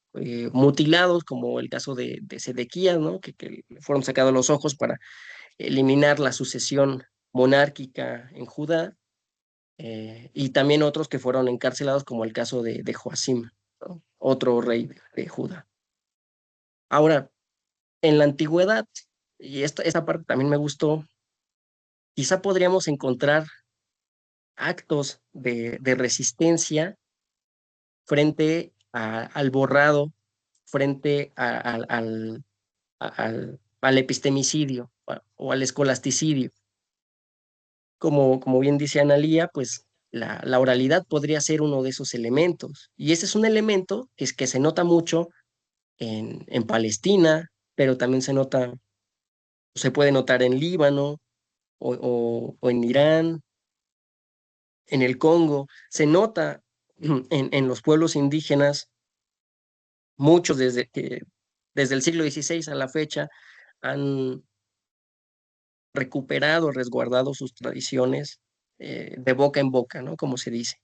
mutilados, como el caso de Sedequías, ¿no? Que le fueron sacados los ojos para eliminar la sucesión monárquica en Judá, y también otros que fueron encarcelados, como el caso de Joacim. otro rey de Judá. Ahora, en la antigüedad, y esta parte también me gustó, quizá podríamos encontrar actos de resistencia frente al borrado, frente al epistemicidio o al escolasticidio. Como bien dice Analía, pues la oralidad podría ser uno de esos elementos. Y ese es un elemento que se nota mucho en Palestina, pero también se puede notar en Líbano o en Irán, en el Congo. Se nota en los pueblos indígenas, muchos desde el siglo XVI a la fecha han recuperado, resguardado sus tradiciones de boca en boca, ¿no? Como se dice.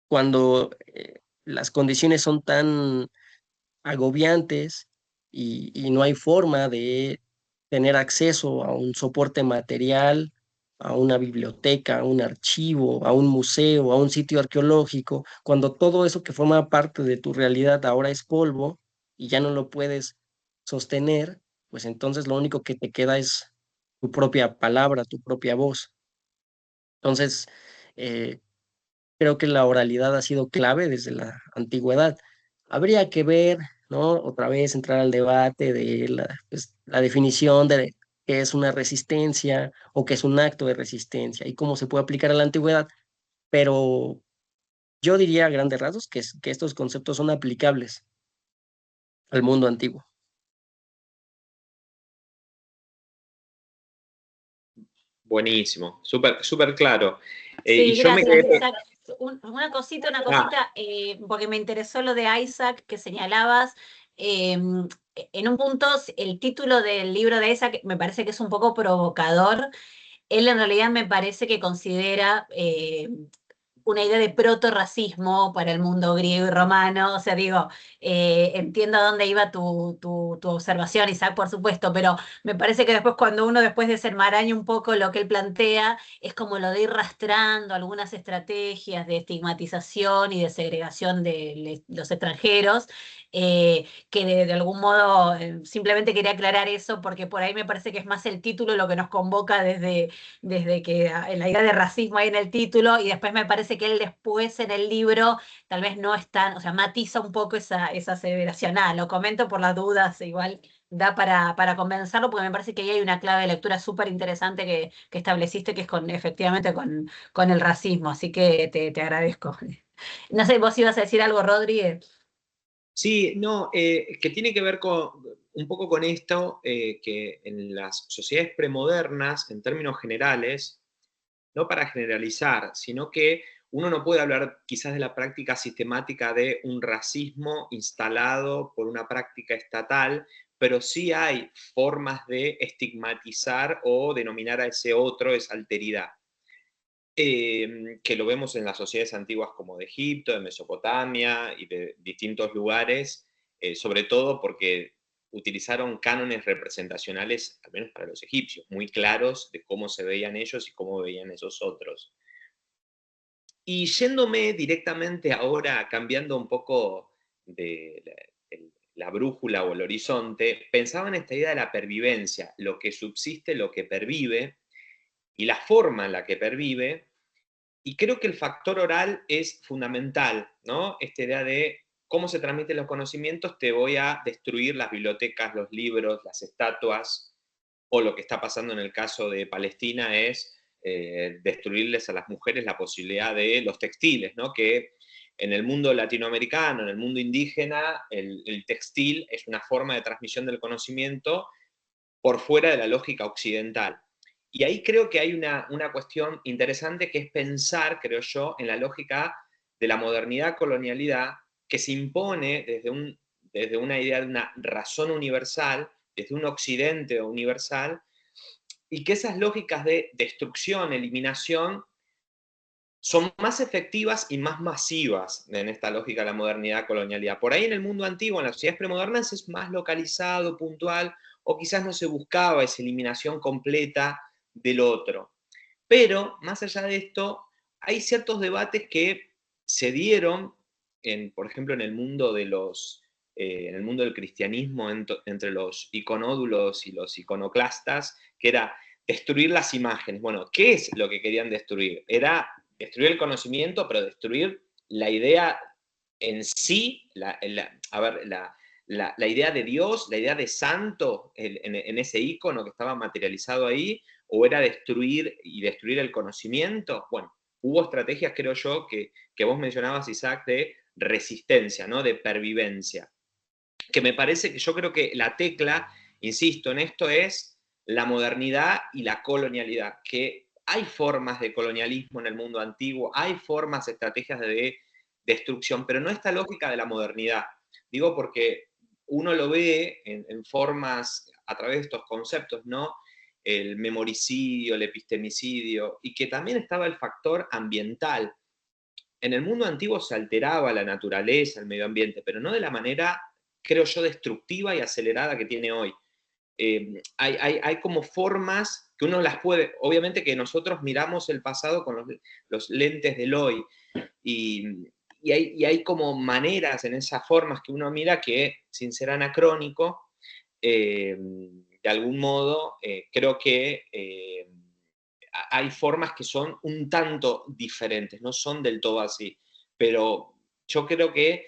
Cuando las condiciones son tan agobiantes y no hay forma de tener acceso a un soporte material, a una biblioteca, a un archivo, a un museo, a un sitio arqueológico, cuando todo eso que forma parte de tu realidad ahora es polvo y ya no lo puedes sostener, pues entonces lo único que te queda es tu propia palabra, tu propia voz. Entonces, eh, creo que la oralidad ha sido clave desde la antigüedad. Habría que ver, ¿no? Otra vez entrar al debate de la definición de qué es una resistencia o qué es un acto de resistencia y cómo se puede aplicar a la antigüedad, pero yo diría a grandes rasgos que estos conceptos son aplicables al mundo antiguo. Buenísimo, súper súper claro. Y Sí, yo me gracias, quedé... Isaac. Una cosita, porque me interesó lo de Isaac que señalabas. En un punto, el título del libro de Isaac me parece que es un poco provocador. Él en realidad me parece que considera una idea de proto-racismo para el mundo griego y romano. O sea, digo, entiendo a dónde iba tu observación, Isaac, por supuesto, pero me parece que después cuando uno después desenmaraña un poco lo que él plantea, es como lo de ir rastrando algunas estrategias de estigmatización y de segregación de los extranjeros, que de algún modo simplemente quería aclarar eso porque por ahí me parece que es más el título lo que nos convoca desde que la idea de racismo hay en el título, y después me parece que él después en el libro tal vez no es tan, o sea, matiza un poco esa aseveración. Ah, lo comento por las dudas, igual da para convencerlo, porque me parece que ahí hay una clave de lectura súper interesante que estableciste, que es efectivamente con el racismo, así que te agradezco. No sé, vos ibas a decir algo, Rodríguez. Sí, no, que tiene que ver un poco con esto, que en las sociedades premodernas, en términos generales, no para generalizar, sino que uno no puede hablar quizás de la práctica sistemática de un racismo instalado por una práctica estatal, pero sí hay formas de estigmatizar o denominar a ese otro, esa alteridad. Que lo vemos en las sociedades antiguas como de Egipto, de Mesopotamia y de distintos lugares, sobre todo porque utilizaron cánones representacionales, al menos para los egipcios, muy claros de cómo se veían ellos y cómo veían esos otros. Y yéndome directamente ahora, cambiando un poco de la brújula o el horizonte, pensaba en esta idea de la pervivencia, lo que subsiste, lo que pervive, y la forma en la que pervive. Y creo que el factor oral es fundamental, ¿no? Esta idea de cómo se transmiten los conocimientos, te voy a destruir las bibliotecas, los libros, las estatuas, o lo que está pasando en el caso de Palestina es destruirles a las mujeres la posibilidad de los textiles, ¿no? Que en el mundo latinoamericano, en el mundo indígena, el textil es una forma de transmisión del conocimiento por fuera de la lógica occidental. Y ahí creo que hay una cuestión interesante que es pensar, creo yo, en la lógica de la modernidad-colonialidad que se impone desde una idea de una razón universal, desde un occidente universal, y que esas lógicas de destrucción, eliminación, son más efectivas y más masivas en esta lógica de la modernidad-colonialidad. Por ahí en el mundo antiguo, en las sociedades premodernas, es más localizado, puntual, o quizás no se buscaba esa eliminación completa del otro. Pero, más allá de esto, hay ciertos debates que se dieron por ejemplo, en el mundo en el mundo del cristianismo, entre los iconódulos y los iconoclastas, que era destruir las imágenes. Bueno, ¿qué es lo que querían destruir? Era destruir el conocimiento, pero destruir la idea en sí, la idea de Dios, la idea de santo en ese icono que estaba materializado ahí, o era destruir el conocimiento. Bueno, hubo estrategias, creo yo, que vos mencionabas, Isaac, de resistencia, ¿no? De pervivencia. Que me parece que yo creo que la tecla, insisto en esto, es la modernidad y la colonialidad, que hay formas de colonialismo en el mundo antiguo, hay formas, estrategias de destrucción, pero no esta lógica de la modernidad. Digo porque uno lo ve en formas, a través de estos conceptos, ¿no? El memoricidio, el epistemicidio, y que también estaba el factor ambiental. En el mundo antiguo se alteraba la naturaleza, el medio ambiente, pero no de la manera, creo yo, destructiva y acelerada que tiene hoy. Hay como formas que uno las puede, obviamente que nosotros miramos el pasado con los lentes del hoy, y hay como maneras en esas formas que uno mira que, sin ser anacrónico, de algún modo, creo que hay formas que son un tanto diferentes, no son del todo así, pero yo creo que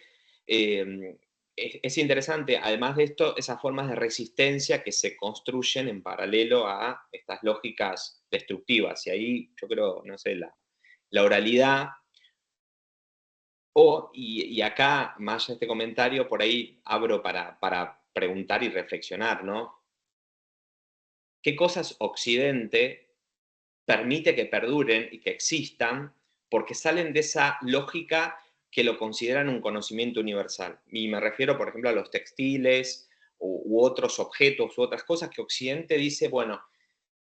es interesante, además de esto, esas formas de resistencia que se construyen en paralelo a estas lógicas destructivas, y ahí yo creo, no sé, la oralidad, y acá, más este comentario, por ahí abro para preguntar y reflexionar, ¿no? ¿Qué cosas Occidente permite que perduren y que existan porque salen de esa lógica que lo consideran un conocimiento universal? Y me refiero, por ejemplo, a los textiles u otros objetos u otras cosas que Occidente dice, bueno,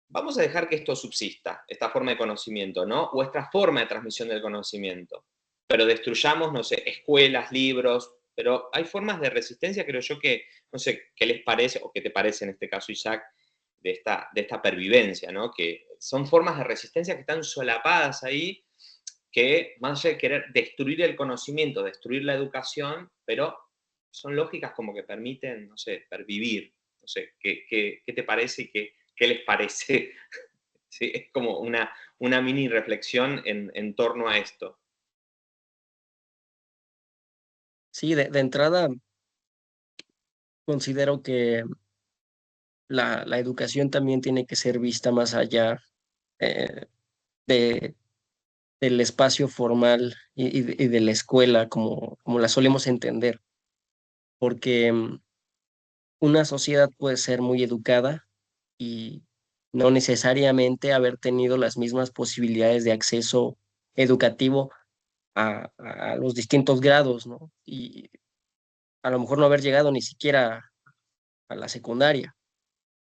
vamos a dejar que esto subsista, esta forma de conocimiento, ¿no? O esta forma de transmisión del conocimiento. Pero destruyamos, no sé, escuelas, libros, pero hay formas de resistencia, creo yo, que, no sé, ¿qué les parece, o qué te parece en este caso, Isaac, de esta pervivencia, ¿no? Que son formas de resistencia que están solapadas ahí, que más allá de querer destruir el conocimiento, destruir la educación, pero son lógicas como que permiten, no sé, pervivir. No sé, ¿qué te parece y qué les parece? Sí, es como una mini reflexión en torno a esto. Sí, de entrada considero que la educación también tiene que ser vista más allá eh, de, del espacio formal y de la escuela como la solemos entender, porque una sociedad puede ser muy educada y no necesariamente haber tenido las mismas posibilidades de acceso educativo a los distintos grados, ¿no? Y a lo mejor no haber llegado ni siquiera a la secundaria,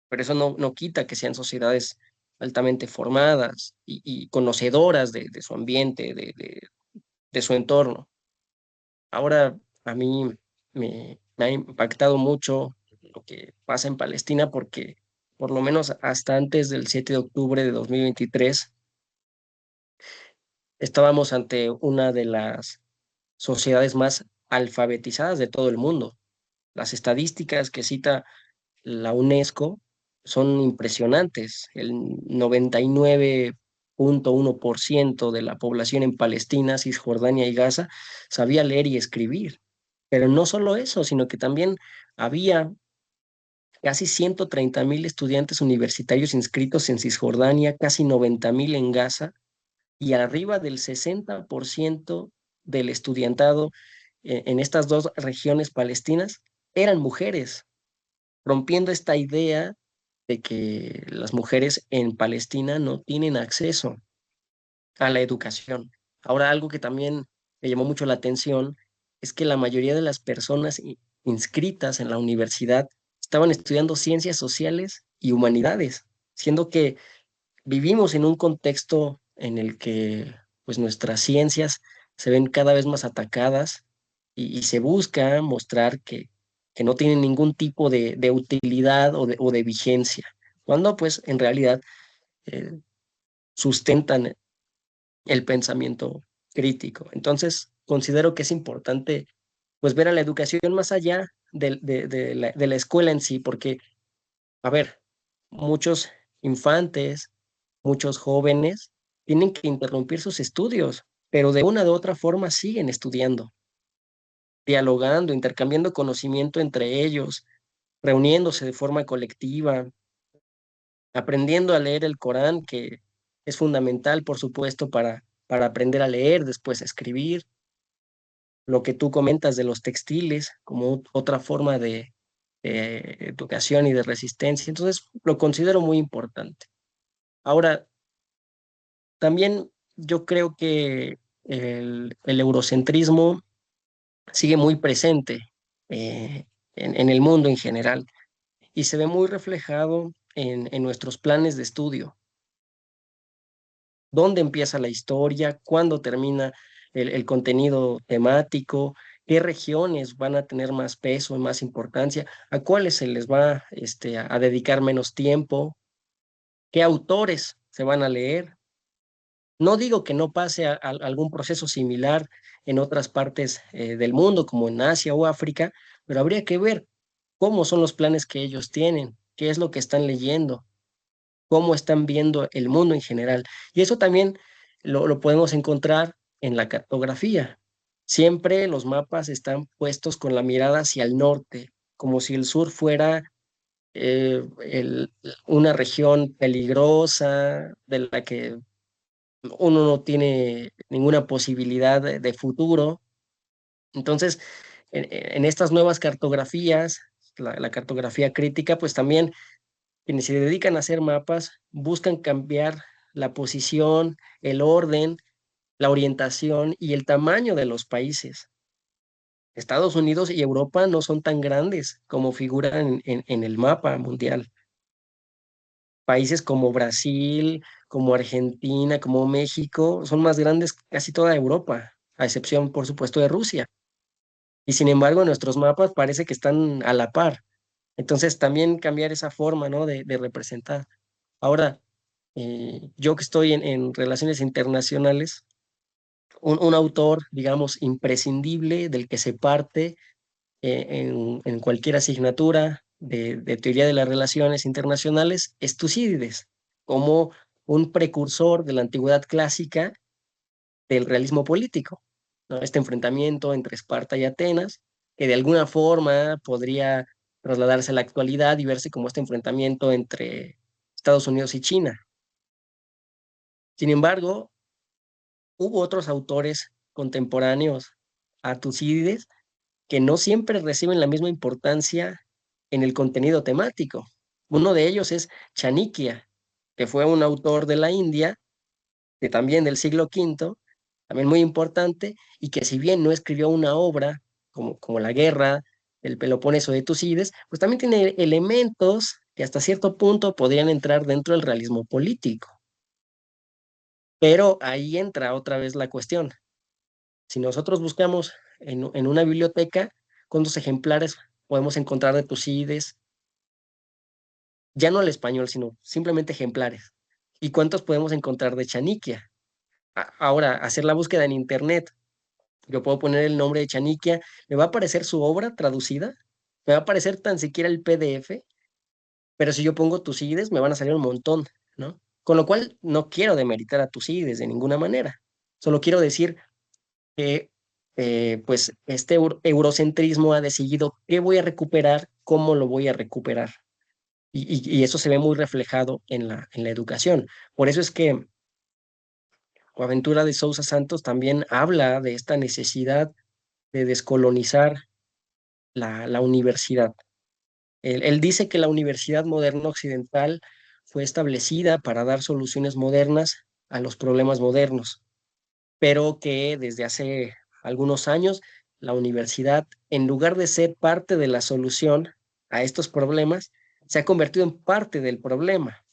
pero eso no quita que sean sociedades altamente formadas y conocedoras de su ambiente, de su entorno. Ahora, a mí me ha impactado mucho lo que pasa en Palestina porque por lo menos hasta antes del 7 de octubre de 2023 estábamos ante una de las sociedades más alfabetizadas de todo el mundo. Las estadísticas que cita la UNESCO son impresionantes. El 99,1% de la población en Palestina, Cisjordania y Gaza sabía leer y escribir. Pero no solo eso, sino que también había casi 130,000 estudiantes universitarios inscritos en Cisjordania, casi 90,000 en Gaza, y arriba del 60% del estudiantado en estas dos regiones palestinas eran mujeres, rompiendo esta idea de que las mujeres en Palestina no tienen acceso a la educación. Ahora, algo que también me llamó mucho la atención es que la mayoría de las personas inscritas en la universidad estaban estudiando ciencias sociales y humanidades, siendo que vivimos en un contexto en el que pues nuestras ciencias se ven cada vez más atacadas y se busca mostrar que no tienen ningún tipo de utilidad o de vigencia, cuando pues en realidad eh, sustentan el pensamiento crítico. Entonces, considero que es importante pues ver a la educación más allá de la escuela en sí, porque, a ver, muchos infantes, muchos jóvenes tienen que interrumpir sus estudios, pero de una u otra forma siguen estudiando, dialogando, intercambiando conocimiento entre ellos, reuniéndose de forma colectiva, aprendiendo a leer el Corán, que es fundamental, por supuesto, para aprender a leer, después a escribir. Lo que tú comentas de los textiles como otra forma de educación y de resistencia. Entonces, lo considero muy importante. Ahora, también yo creo que el eurocentrismo sigue muy presente en el mundo en general y se ve muy reflejado en nuestros planes de estudio. ¿Dónde empieza la historia? ¿Cuándo termina el contenido temático? ¿Qué regiones van a tener más peso y más importancia? ¿A cuáles se les va a dedicar menos tiempo? ¿Qué autores se van a leer? No digo que no pase a algún proceso similar en otras partes del mundo, como en Asia o África, pero habría que ver cómo son los planes que ellos tienen, qué es lo que están leyendo, cómo están viendo el mundo en general. Y eso también lo podemos encontrar en la cartografía. Siempre los mapas están puestos con la mirada hacia el norte, como si el sur fuera una región peligrosa de la que uno no tiene ninguna posibilidad de futuro. Entonces, en estas nuevas cartografías, la cartografía crítica, pues también quienes se dedican a hacer mapas buscan cambiar la posición, el orden, la orientación y el tamaño de los países. Estados Unidos y Europa no son tan grandes como figuran en el mapa mundial. Países como Brasil, como Argentina, como México, son más grandes que casi toda Europa, a excepción, por supuesto, de Rusia. Y sin embargo, nuestros mapas parece que están a la par. Entonces, también cambiar esa forma, ¿no? de representar. Ahora, yo que estoy en relaciones internacionales, un autor, digamos, imprescindible del que se parte en cualquier asignatura de teoría de las relaciones internacionales es Tucídides, como un precursor de la antigüedad clásica del realismo político, ¿no? Este enfrentamiento entre Esparta y Atenas, que de alguna forma podría trasladarse a la actualidad y verse como este enfrentamiento entre Estados Unidos y China. Sin embargo, hubo otros autores contemporáneos a Tucídides que no siempre reciben la misma importancia en el contenido temático. Uno de ellos es Chanakya, que fue un autor de la India, que también del siglo V, también muy importante, y que si bien no escribió una obra como La Guerra, el Peloponeso de Tucídides, pues también tiene elementos que hasta cierto punto podrían entrar dentro del realismo político. Pero ahí entra otra vez la cuestión. Si nosotros buscamos en una biblioteca, ¿cuántos ejemplares podemos encontrar de Tucídides? Ya no al español, sino simplemente ejemplares. ¿Y cuántos podemos encontrar de Chanakya? Ahora, hacer la búsqueda en internet, yo puedo poner el nombre de Chanakya, me va a aparecer su obra traducida, me va a aparecer tan siquiera el PDF, pero si yo pongo Tucídides, me van a salir un montón, ¿no? Con lo cual, no quiero demeritar a Tucídides de ninguna manera. Solo quiero decir que pues este eurocentrismo ha decidido qué voy a recuperar, cómo lo voy a recuperar. Y eso se ve muy reflejado en la educación. Por eso es que Boaventura de Sousa Santos también habla de esta necesidad de descolonizar la universidad. Él dice que la universidad moderna occidental fue establecida para dar soluciones modernas a los problemas modernos, pero que desde hace algunos años la universidad, en lugar de ser parte de la solución a estos problemas, se ha convertido en parte del problema.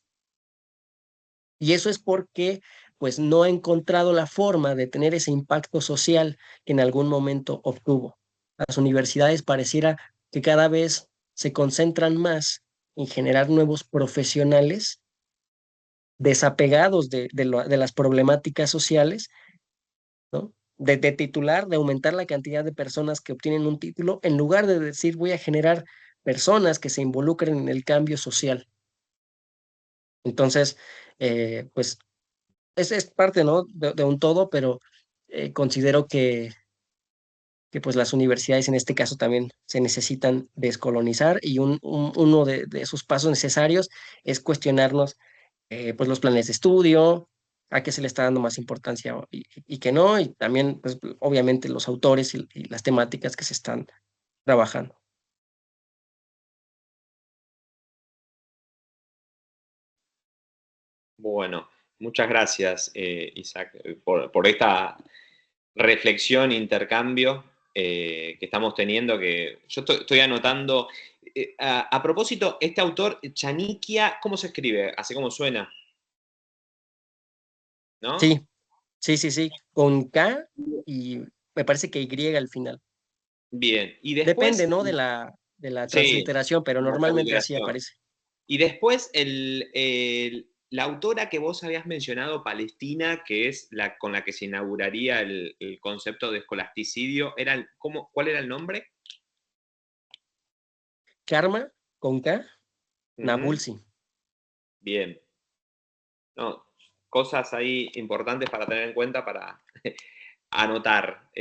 Y eso es porque pues no ha encontrado la forma de tener ese impacto social que en algún momento obtuvo. Las universidades pareciera que cada vez se concentran más en generar nuevos profesionales desapegados de las problemáticas sociales, ¿no? de titular, de aumentar la cantidad de personas que obtienen un título, en lugar de decir voy a generar personas que se involucren en el cambio social. Entonces, pues es parte, ¿no? De un todo, pero considero que pues las universidades en este caso también se necesitan descolonizar y uno de esos pasos necesarios es cuestionarnos pues los planes de estudio, a qué se le está dando más importancia y qué no, y también pues obviamente los autores y las temáticas que se están trabajando. Bueno, muchas gracias, Isaac, por esta reflexión, intercambio que estamos teniendo, que yo estoy anotando. A propósito, este autor, Chaniquia, ¿cómo se escribe? Así como suena, ¿no? Sí, sí, con K y me parece que Y al final. Bien, y Depende, después, ¿no? De la sí, transliteración, pero la normalmente así transliteración. aparece. Y después la autora que vos habías mencionado, Palestina, que es la con la que se inauguraría el concepto de escolasticidio, ¿cuál era el nombre? Karma con K, Ujú. Nabulsi. Bien. No, cosas ahí importantes para tener en cuenta, para anotar.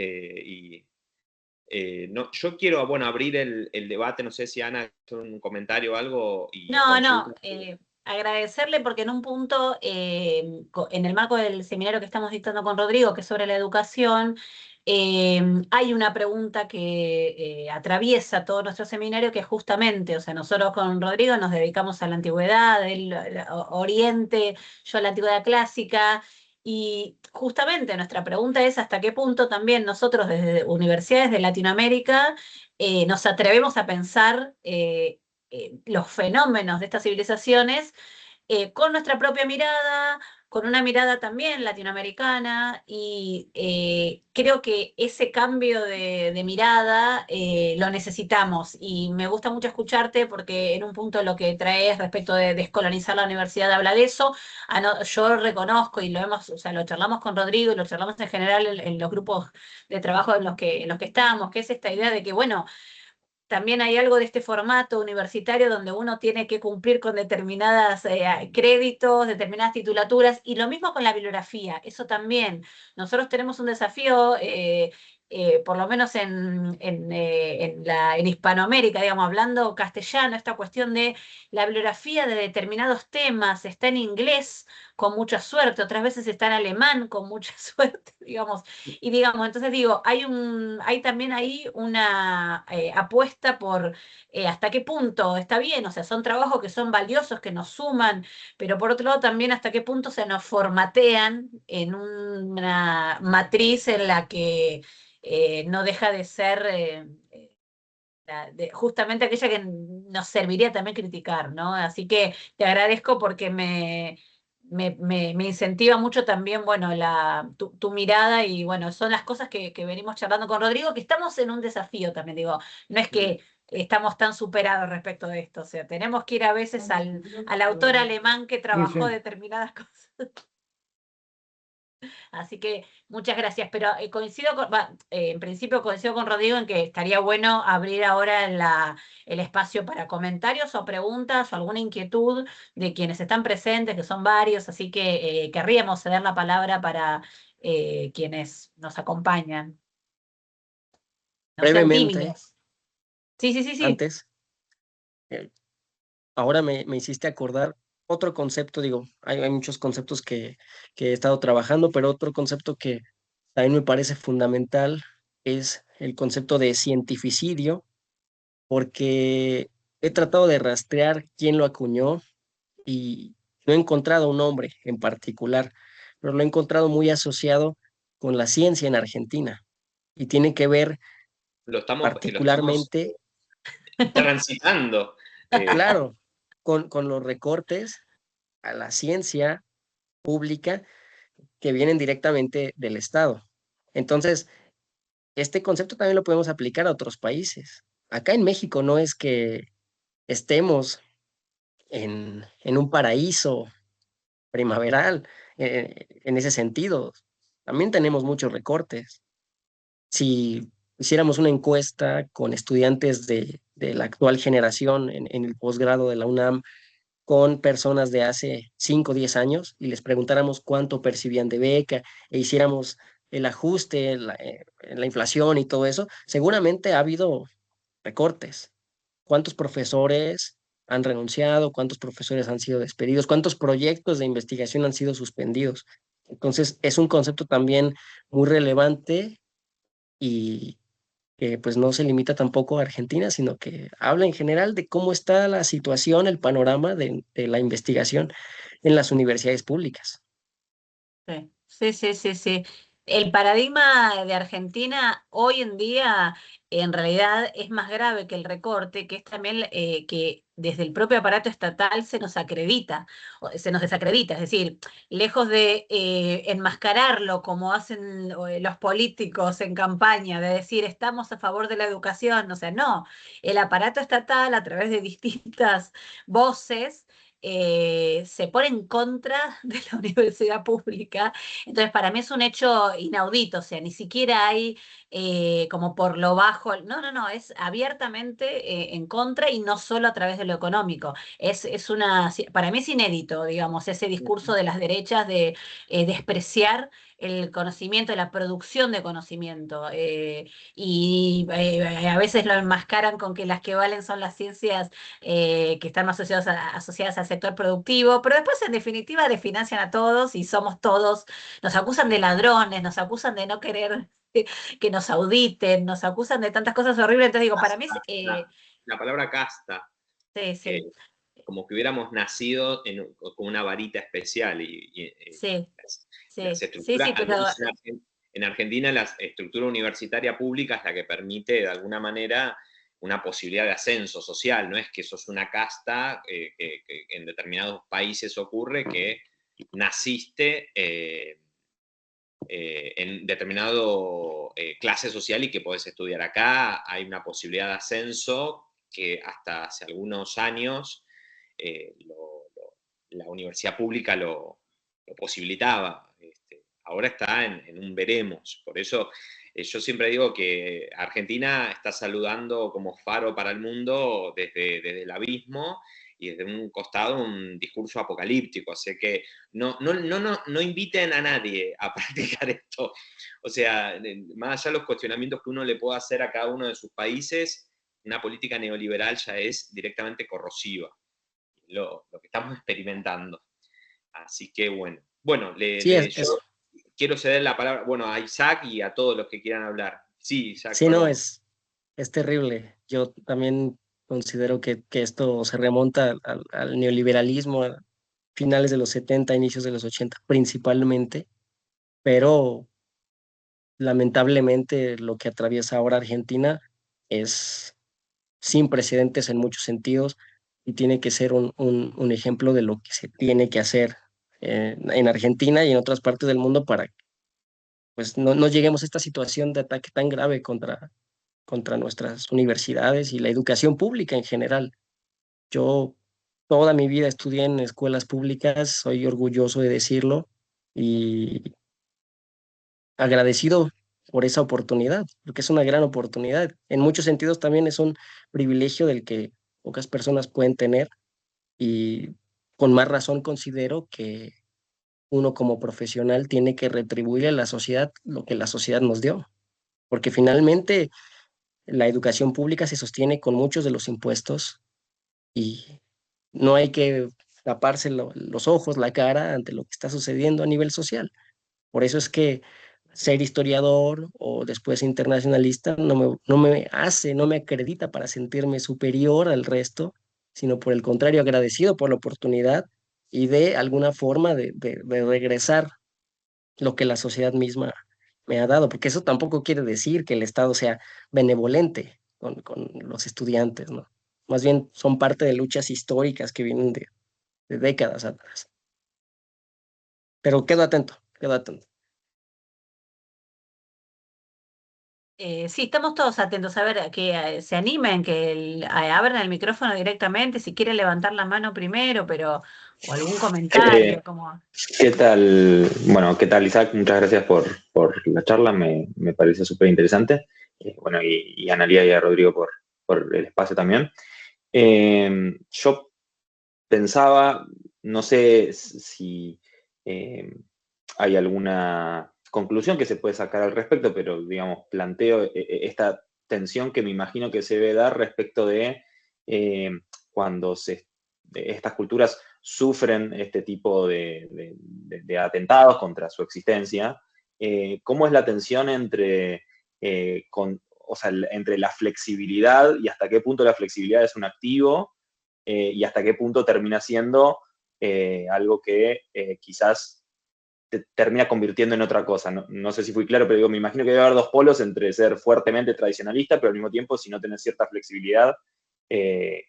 No, yo quiero, bueno, abrir el debate, no sé si Ana hizo un comentario o algo y No, consulta. no, agradecerle porque en un punto, en el marco del seminario que estamos dictando con Rodrigo, que es sobre la educación, hay una pregunta que atraviesa todo nuestro seminario, que es justamente, o sea, nosotros con Rodrigo nos dedicamos a la antigüedad, él Oriente, yo a la antigüedad clásica, y justamente nuestra pregunta es hasta qué punto también nosotros desde universidades de Latinoamérica nos atrevemos a pensar los fenómenos de estas civilizaciones con nuestra propia mirada, con una mirada también latinoamericana, y creo que ese cambio de mirada lo necesitamos. Y me gusta mucho escucharte porque en un punto lo que traes respecto de descolonizar la universidad habla de eso. Yo reconozco y lo hemos, o sea, lo charlamos con Rodrigo y lo charlamos en general en los grupos de trabajo en los que estamos, que es esta idea de que, bueno, también hay algo de este formato universitario donde uno tiene que cumplir con determinadas créditos, determinadas titulaturas, y lo mismo con la bibliografía, eso también. Nosotros tenemos un desafío, por lo menos en Hispanoamérica, digamos, hablando castellano, esta cuestión de la bibliografía de determinados temas está en inglés con mucha suerte, otras veces está en alemán con mucha suerte, digamos. Y digamos, entonces digo, hay también ahí una apuesta por hasta qué punto está bien, o sea, son trabajos que son valiosos, que nos suman, pero por otro lado también hasta qué punto se nos formatean en una matriz en la que no deja de ser justamente aquella que nos serviría también criticar, ¿no? Así que te agradezco porque me incentiva mucho también, bueno, tu mirada, y bueno, son las cosas que venimos charlando con Rodrigo, que estamos en un desafío también, digo, no es Mm. que estamos tan superados respecto de esto, o sea, tenemos que ir a veces al autor alemán que trabajó determinadas cosas. Así que muchas gracias, pero en principio coincido con Rodrigo en que estaría bueno abrir ahora el espacio para comentarios o preguntas o alguna inquietud de quienes están presentes, que son varios, así que querríamos ceder la palabra para quienes nos acompañan. No sean Brevemente, tímidos. Sí, sí, sí, sí. antes, eh, ahora me hiciste acordar otro concepto, digo, hay muchos conceptos que he estado trabajando, pero otro concepto que también me parece fundamental es el concepto de cientificidio, porque he tratado de rastrear quién lo acuñó y no he encontrado un nombre en particular, pero lo he encontrado muy asociado con la ciencia en Argentina y tiene que ver Lo estamos particularmente, transitando. claro, con los recortes a la ciencia pública que vienen directamente del Estado. Entonces, este concepto también lo podemos aplicar a otros países. Acá en México no es que estemos en un paraíso primaveral en ese sentido. También tenemos muchos recortes. si hiciéramos una encuesta con estudiantes de la actual generación en el posgrado de la UNAM, con personas de hace 5 o 10 años y les preguntáramos cuánto percibían de beca e hiciéramos el ajuste, la inflación y todo eso, seguramente ha habido recortes. ¿Cuántos profesores han renunciado? ¿Cuántos profesores han sido despedidos? ¿Cuántos proyectos de investigación han sido suspendidos? Entonces, es un concepto también muy relevante y que pues no se limita tampoco a Argentina, sino que habla en general de cómo está la situación, el panorama de la investigación en las universidades públicas. Sí, sí, sí, sí, sí. El paradigma de Argentina hoy en día en realidad es más grave que el recorte, que es también que desde el propio aparato estatal se nos acredita, se nos desacredita, es decir, lejos de enmascararlo como hacen los políticos en campaña, de decir estamos a favor de la educación, o sea, no, el aparato estatal a través de distintas voces se pone en contra de la universidad pública. Entonces, para mí es un hecho inaudito, o sea, ni siquiera hay como por lo bajo, no, no, no, es abiertamente en contra y no solo a través de lo económico. Es una, para mí es inédito, digamos, ese discurso de las derechas de despreciar el conocimiento, la producción de conocimiento. A veces lo enmascaran con que las que valen son las ciencias que están más asociadas al sector productivo, pero después en definitiva desfinancian a todos y somos todos, nos acusan de ladrones, nos acusan de no querer que nos auditen, nos acusan de tantas cosas horribles, entonces digo, para mí es, La palabra casta, sí, eh, sí, como que hubiéramos nacido con una varita especial sí, las sí, sí, estructuras, sí, al pero menos en Argentina, la estructura universitaria pública es la que permite de alguna manera una posibilidad de ascenso social, no es que sos una casta que en determinados países ocurre que naciste en determinado clase social y que podés estudiar acá, hay una posibilidad de ascenso que hasta hace algunos años la universidad pública lo posibilitaba. Ahora está en un veremos. Por eso yo siempre digo que Argentina está saludando como faro para el mundo desde el abismo y desde un costado un discurso apocalíptico. Así que no inviten a nadie a practicar esto. O sea, más allá de los cuestionamientos que uno le pueda hacer a cada uno de sus países, una política neoliberal ya es directamente corrosiva, lo que estamos experimentando. Así que bueno. Bueno, Sí, yo quiero ceder la palabra, bueno, a Isaac y a todos los que quieran hablar. Sí, Isaac, sí, no, perdón. es terrible. Yo también considero que esto se remonta al neoliberalismo a finales de los 70, inicios de los 80, principalmente, pero lamentablemente lo que atraviesa ahora Argentina es sin precedentes en muchos sentidos y tiene que ser un ejemplo de lo que se tiene que hacer en Argentina y en otras partes del mundo para que pues, no lleguemos a esta situación de ataque tan grave contra nuestras universidades y la educación pública en general. Yo toda mi vida estudié en escuelas públicas, soy orgulloso de decirlo y agradecido por esa oportunidad, porque es una gran oportunidad. En muchos sentidos también es un privilegio del que pocas personas pueden tener y con más razón considero que uno como profesional tiene que retribuir a la sociedad lo que la sociedad nos dio, porque finalmente la educación pública se sostiene con muchos de los impuestos y no hay que taparse los ojos, la cara ante lo que está sucediendo a nivel social. Por eso es que ser historiador o después internacionalista no me acredita para sentirme superior al resto, sino por el contrario, agradecido por la oportunidad y de alguna forma de regresar lo que la sociedad misma me ha dado, porque eso tampoco quiere decir que el Estado sea benevolente con los estudiantes, ¿no? Más bien son parte de luchas históricas que vienen de décadas atrás. Pero quedo atento, quedo atento. Sí, estamos todos atentos a ver que se animen, que abran el micrófono directamente, si quieren levantar la mano primero, pero o algún comentario, ¿Qué, como qué tal? Bueno, ¿qué tal, Isaac? Muchas gracias por la charla, me parece súper interesante. Bueno, y a Analía y a Rodrigo por el espacio también. Yo pensaba, no sé si hay alguna conclusión que se puede sacar al respecto, pero digamos, planteo esta tensión que me imagino que se debe dar respecto de eh, cuando estas culturas sufren este tipo de atentados contra su existencia. ¿Cómo es la tensión o sea, entre la flexibilidad y hasta qué punto la flexibilidad es un activo y hasta qué punto termina siendo algo que quizás te termina convirtiendo en otra cosa? No sé si fui claro, pero digo, me imagino que debe haber dos polos entre ser fuertemente tradicionalista, pero al mismo tiempo, si no tenés cierta flexibilidad, eh,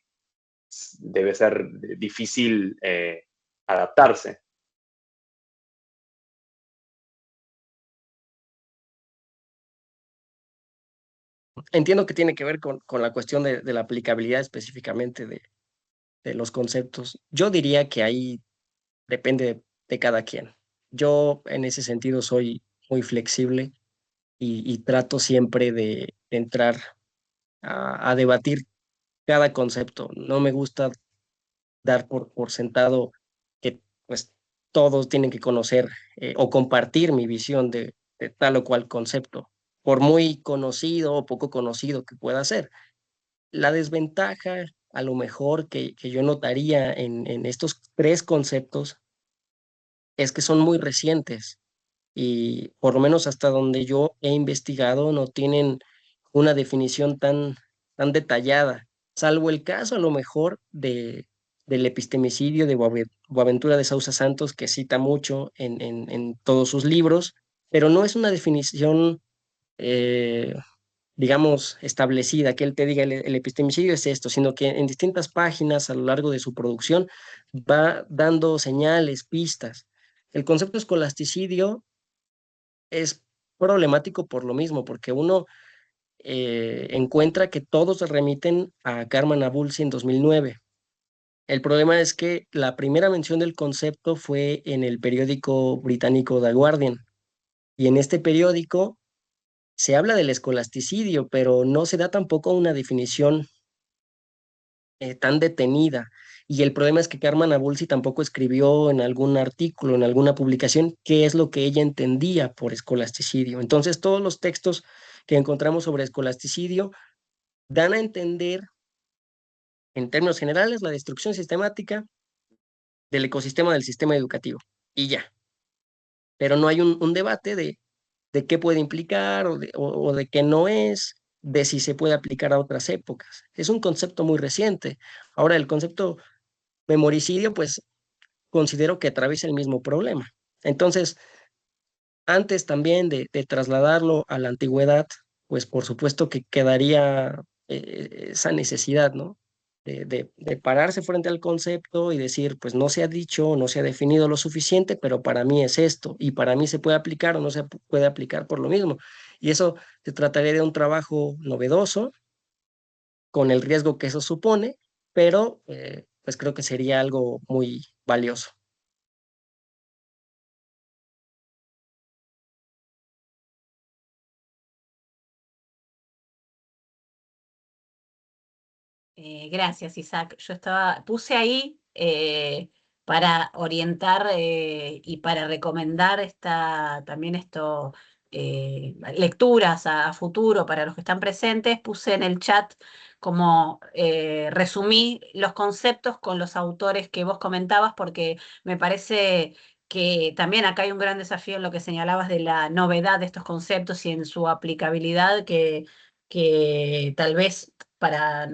debe ser difícil adaptarse. Entiendo que tiene que ver con la cuestión de la aplicabilidad específicamente de los conceptos. Yo diría que ahí depende de cada quien. Yo en ese sentido soy muy flexible y trato siempre de entrar a debatir cada concepto. No me gusta dar por sentado que pues todos tienen que conocer o compartir mi visión de tal o cual concepto, por muy conocido o poco conocido que pueda ser. La desventaja, a lo mejor, que yo notaría en estos tres conceptos es que son muy recientes y por lo menos hasta donde yo he investigado no tienen una definición tan detallada, salvo el caso a lo mejor del epistemicidio de Boaventura de Sousa Santos, que cita mucho en todos sus libros, pero no es una definición eh, digamos, establecida, que él te diga el epistemicidio es esto, sino que en distintas páginas a lo largo de su producción va dando señales, pistas. El concepto escolasticidio es problemático por lo mismo, porque uno encuentra que todos se remiten a Carmen Abulsi en 2009. El problema es que la primera mención del concepto fue en el periódico británico The Guardian, y en este periódico se habla del escolasticidio, pero no se da tampoco una definición tan detenida. Y el problema es que Carmen Abulsi tampoco escribió en algún artículo, en alguna publicación, qué es lo que ella entendía por escolasticidio. Entonces, todos los textos que encontramos sobre escolasticidio dan a entender, en términos generales, la destrucción sistemática del ecosistema del sistema educativo. Y ya. Pero no hay un debate de qué puede implicar o de qué no es, de si se puede aplicar a otras épocas. Es un concepto muy reciente. Ahora, el concepto memoricidio, pues considero que atraviesa el mismo problema. Entonces, antes también de trasladarlo a la antigüedad, pues por supuesto que quedaría esa necesidad, ¿no? De pararse frente al concepto y decir, pues no se ha dicho, no se ha definido lo suficiente, pero para mí es esto, y para mí se puede aplicar o no se puede aplicar por lo mismo. Y eso se trataría de un trabajo novedoso, con el riesgo que eso supone, pero pues creo que sería algo muy valioso. Gracias, Isaac. Puse ahí para orientar y para recomendar también lecturas a futuro para los que están presentes. Puse en el chat como resumí los conceptos con los autores que vos comentabas, porque me parece que también acá hay un gran desafío en lo que señalabas de la novedad de estos conceptos y en su aplicabilidad que tal vez para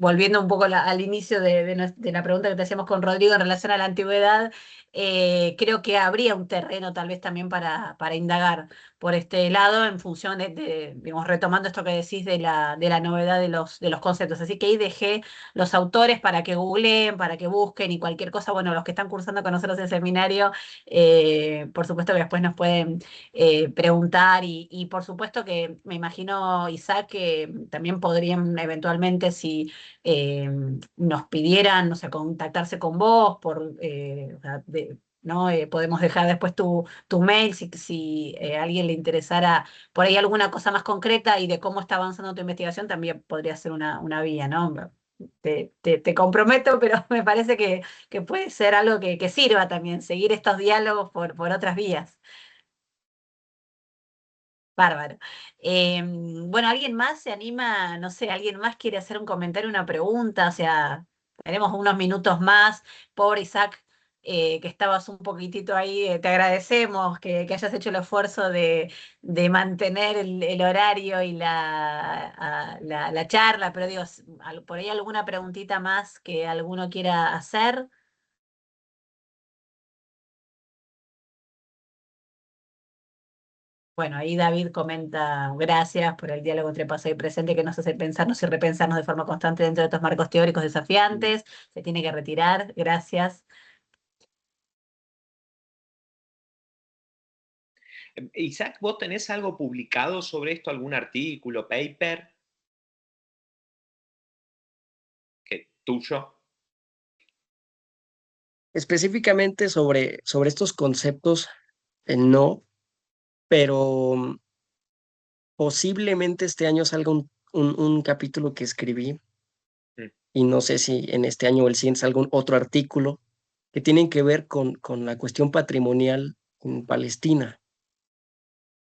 volviendo un poco al inicio de la pregunta que te hacíamos con Rodrigo en relación a la antigüedad, creo que habría un terreno tal vez también para indagar, por este lado en función digamos, retomando esto que decís de la novedad de los conceptos. Así que ahí dejé los autores para que googleen, para que busquen y cualquier cosa, bueno, los que están cursando con nosotros el seminario, por supuesto que después nos pueden preguntar y por supuesto que me imagino, Isaac, que también podrían eventualmente si nos pidieran, no sé, contactarse con vos o sea, ¿no? Podemos dejar después tu mail si a alguien le interesara por ahí alguna cosa más concreta y de cómo está avanzando tu investigación, también podría ser una vía, ¿no? Te comprometo, pero me parece que puede ser algo que sirva también, seguir estos diálogos por otras vías. Bárbaro. Bueno, ¿alguien más se anima? No sé, ¿alguien más quiere hacer un comentario, una pregunta? O sea, tenemos unos minutos más. Pobre Isaac, que estabas un poquitito ahí, te agradecemos que hayas hecho el esfuerzo de mantener el horario y la charla, pero digo, por ahí alguna preguntita más que alguno quiera hacer. Bueno, ahí David comenta, gracias por el diálogo entre pasado y presente que nos hace pensarnos y repensarnos de forma constante dentro de estos marcos teóricos desafiantes. Se tiene que retirar, gracias. Isaac, ¿vos tenés algo publicado sobre esto, algún artículo, paper tuyo? Específicamente sobre estos conceptos, no, pero posiblemente este año salga un capítulo que escribí, Mm. y no sé si en este año o el siguiente salga otro artículo que tienen que ver con la cuestión patrimonial en Palestina.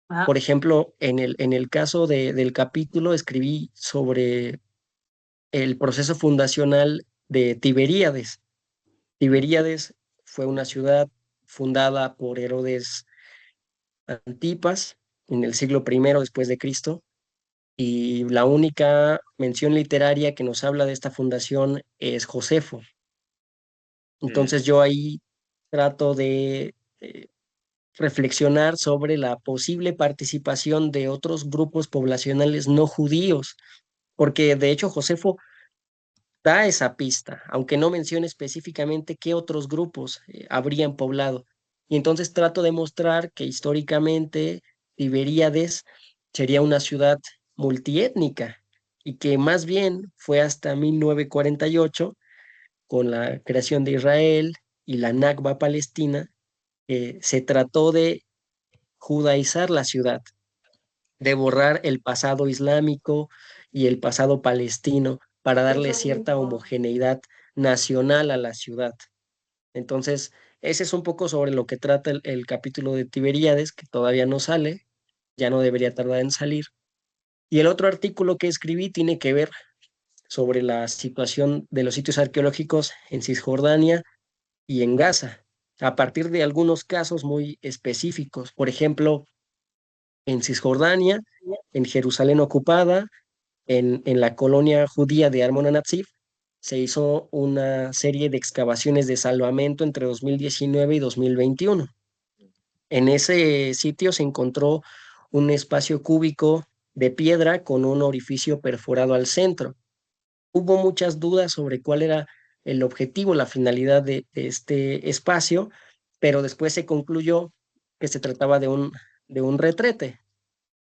Ah, Por ejemplo, en el caso del capítulo escribí sobre el proceso fundacional de Tiberíades. Tiberíades fue una ciudad fundada por Herodes Antipas en el siglo I después de Cristo, y la única mención literaria que nos habla de esta fundación es Josefo. Mm. Entonces yo ahí trato de reflexionar sobre la posible participación de otros grupos poblacionales no judíos, porque de hecho Josefo da esa pista, aunque no mencione específicamente qué otros grupos habrían poblado. Y entonces trato de mostrar que históricamente Tiberíades sería una ciudad multiétnica y que más bien fue hasta 1948, con la creación de Israel y la Nakba palestina, se trató de judaizar la ciudad, de borrar el pasado islámico y el pasado palestino para darle cierta homogeneidad nacional a la ciudad. Entonces, ese es un poco sobre lo que trata el capítulo de Tiberíades, que todavía no sale, ya no debería tardar en salir. Y el otro artículo que escribí tiene que ver sobre la situación de los sitios arqueológicos en Cisjordania y en Gaza, a partir de algunos casos muy específicos. Por ejemplo, en Cisjordania, en Jerusalén ocupada, en la colonia judía de Armona Natsif, se hizo una serie de excavaciones de salvamento entre 2019 y 2021. En ese sitio se encontró un espacio cúbico de piedra con un orificio perforado al centro. Hubo muchas dudas sobre cuál era el objetivo, la finalidad de este espacio, pero después se concluyó que se trataba de un retrete,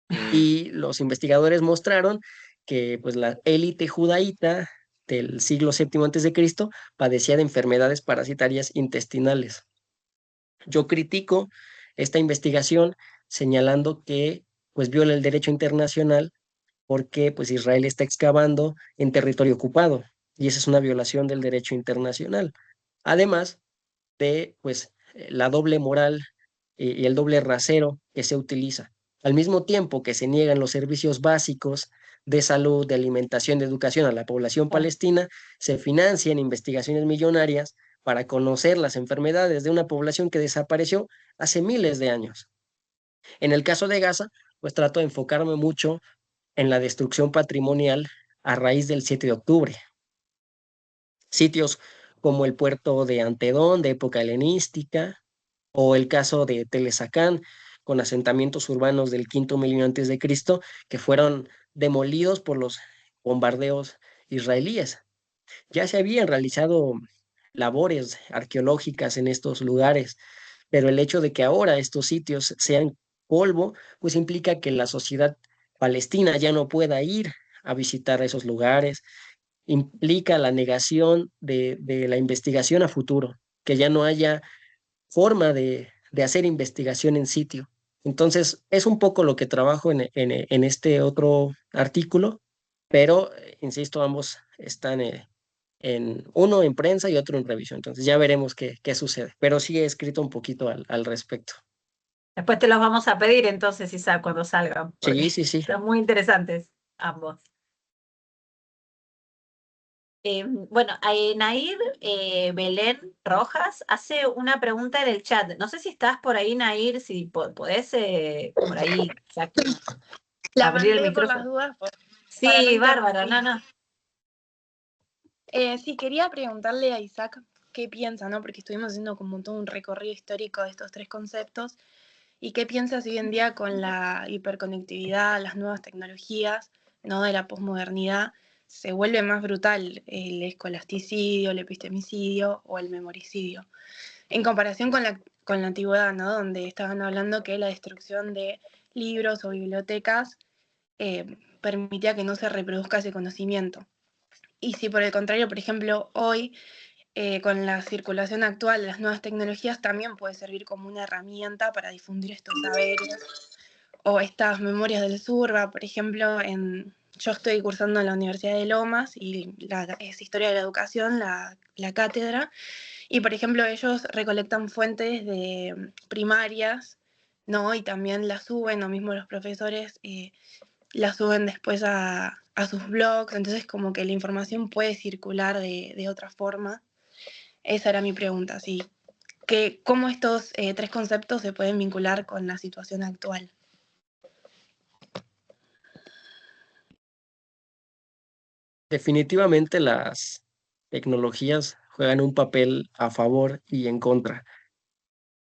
Mm. y los investigadores mostraron que pues la élite judaíta del siglo VII antes de Cristo padecía de enfermedades parasitarias intestinales. Yo critico esta investigación señalando que pues viola el derecho internacional, porque pues Israel está excavando en territorio ocupado y esa es una violación del derecho internacional. Además de pues la doble moral y el doble rasero que se utiliza. Al mismo tiempo que se niegan los servicios básicos de salud, de alimentación, de educación a la población palestina, se financian investigaciones millonarias para conocer las enfermedades de una población que desapareció hace miles de años. En el caso de Gaza, pues trato de enfocarme mucho en la destrucción patrimonial a raíz del 7 de octubre. Sitios como el puerto de Antedón de época helenística, o el caso de Telesacán, con asentamientos urbanos del quinto milenio antes de Cristo, que fueron demolidos por los bombardeos israelíes. Ya se habían realizado labores arqueológicas en estos lugares, pero el hecho de que ahora estos sitios sean polvo, pues implica que la sociedad palestina ya no pueda ir a visitar esos lugares, implica la negación de la investigación a futuro, que ya no haya forma de hacer investigación en sitio. Entonces, es un poco lo que trabajo en este otro artículo, pero, insisto, ambos están uno en prensa y otro en revisión. Entonces, ya veremos qué sucede. Pero sí he escrito un poquito al respecto. Después te los vamos a pedir entonces, Isaac, cuando salgan, porque Sí, sí, sí. son muy interesantes ambos. Bueno, Nair Belén Rojas hace una pregunta en el chat. No sé si estás por ahí, Nair, si podés por ahí La abrir el mandé por las micrófono. dudas para no Sí, bárbaro, interrumpir. no. Sí, quería preguntarle a Isaac qué piensa, ¿no? Porque estuvimos haciendo como todo un recorrido histórico de estos tres conceptos. ¿Y qué piensas hoy en día con la hiperconectividad, las nuevas tecnologías, ¿no? De la posmodernidad? Se vuelve más brutal el escolasticidio, el epistemicidio o el memoricidio. En comparación con la antigüedad, ¿no? Donde estaban hablando que la destrucción de libros o bibliotecas permitía que no se reproduzca ese conocimiento. Y si por el contrario, por ejemplo, hoy, con la circulación actual de las nuevas tecnologías, también puede servir como una herramienta para difundir estos saberes o estas memorias del Surba. Por ejemplo, yo estoy cursando en la Universidad de Lomas y es Historia de la Educación, la cátedra, y por ejemplo ellos recolectan fuentes de primarias, ¿no? Y también las suben, o mismo los profesores las suben después a sus blogs, entonces como que la información puede circular de otra forma. Esa era mi pregunta, sí. ¿Cómo estos tres conceptos se pueden vincular con la situación actual? Definitivamente las tecnologías juegan un papel a favor y en contra.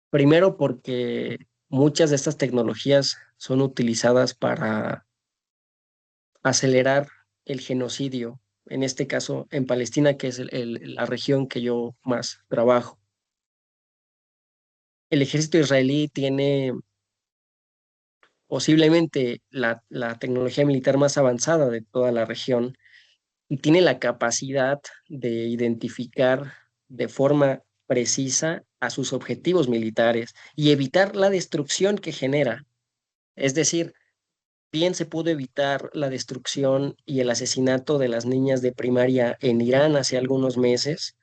Primero porque muchas de estas tecnologías son utilizadas para acelerar el genocidio, en este caso en Palestina, que es la región que yo más trabajo. El ejército israelí tiene posiblemente la tecnología militar más avanzada de toda la región y tiene la capacidad de identificar de forma precisa a sus objetivos militares y evitar la destrucción que genera. Es decir, bien se pudo evitar la destrucción y el asesinato de las niñas de primaria en Irán hace algunos meses,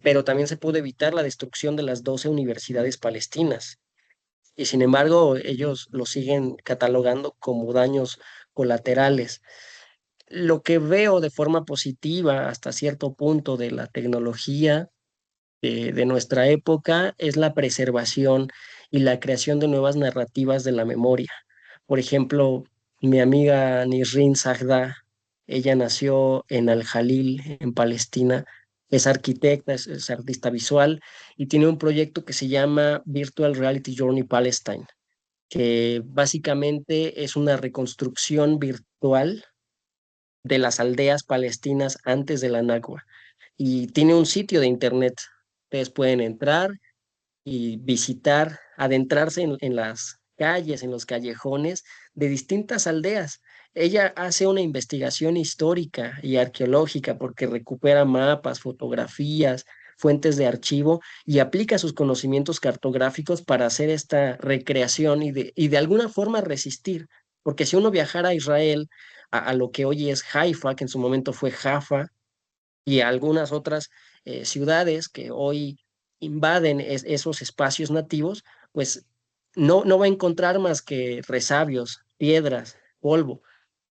pero también se pudo evitar la destrucción de las 12 universidades palestinas. Y sin embargo, ellos lo siguen catalogando como daños colaterales. Lo que veo de forma positiva hasta cierto punto de la tecnología de nuestra época es la preservación y la creación de nuevas narrativas de la memoria. Por ejemplo, mi amiga Nisrin Sagda, ella nació en Al-Jalil, en Palestina, es arquitecta, es artista visual y tiene un proyecto que se llama Virtual Reality Journey Palestine, que básicamente es una reconstrucción virtual de las aldeas palestinas antes de la Nakba. Y tiene un sitio de internet. Ustedes pueden entrar y visitar, adentrarse en las calles, en los callejones de distintas aldeas. Ella hace una investigación histórica y arqueológica porque recupera mapas, fotografías, fuentes de archivo y aplica sus conocimientos cartográficos para hacer esta recreación y de alguna forma resistir. Porque si uno viajara a Israel, a lo que hoy es Haifa, que en su momento fue Jaffa, y a algunas otras ciudades que hoy invaden esos espacios nativos, pues no va a encontrar más que resabios, piedras, polvo,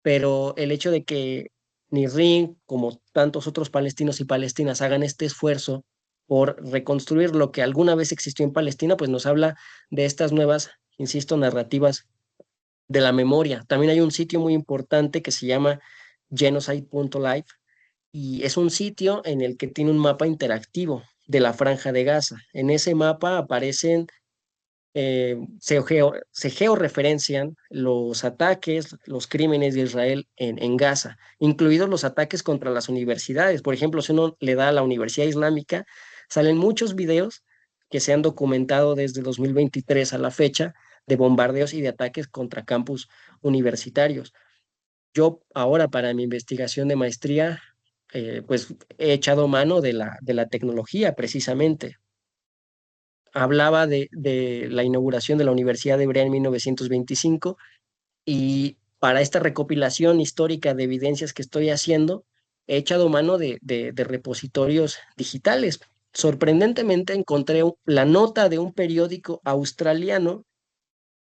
pero el hecho de que Nisrin, como tantos otros palestinos y palestinas, hagan este esfuerzo por reconstruir lo que alguna vez existió en Palestina, pues nos habla de estas nuevas, insisto, narrativas de la memoria. También hay un sitio muy importante que se llama genocide.live y es un sitio en el que tiene un mapa interactivo de la Franja de Gaza. En ese mapa aparecen se georreferencian los ataques, los crímenes de Israel en Gaza, incluidos los ataques contra las universidades. Por ejemplo, si uno le da a la Universidad Islámica, salen muchos videos que se han documentado desde 2023 a la fecha de bombardeos y de ataques contra campus universitarios. Yo ahora para mi investigación de maestría, pues he echado mano de la tecnología precisamente. Hablaba de la inauguración de la Universidad de Hebrea en 1925 y para esta recopilación histórica de evidencias que estoy haciendo, he echado mano de repositorios digitales. Sorprendentemente encontré la nota de un periódico australiano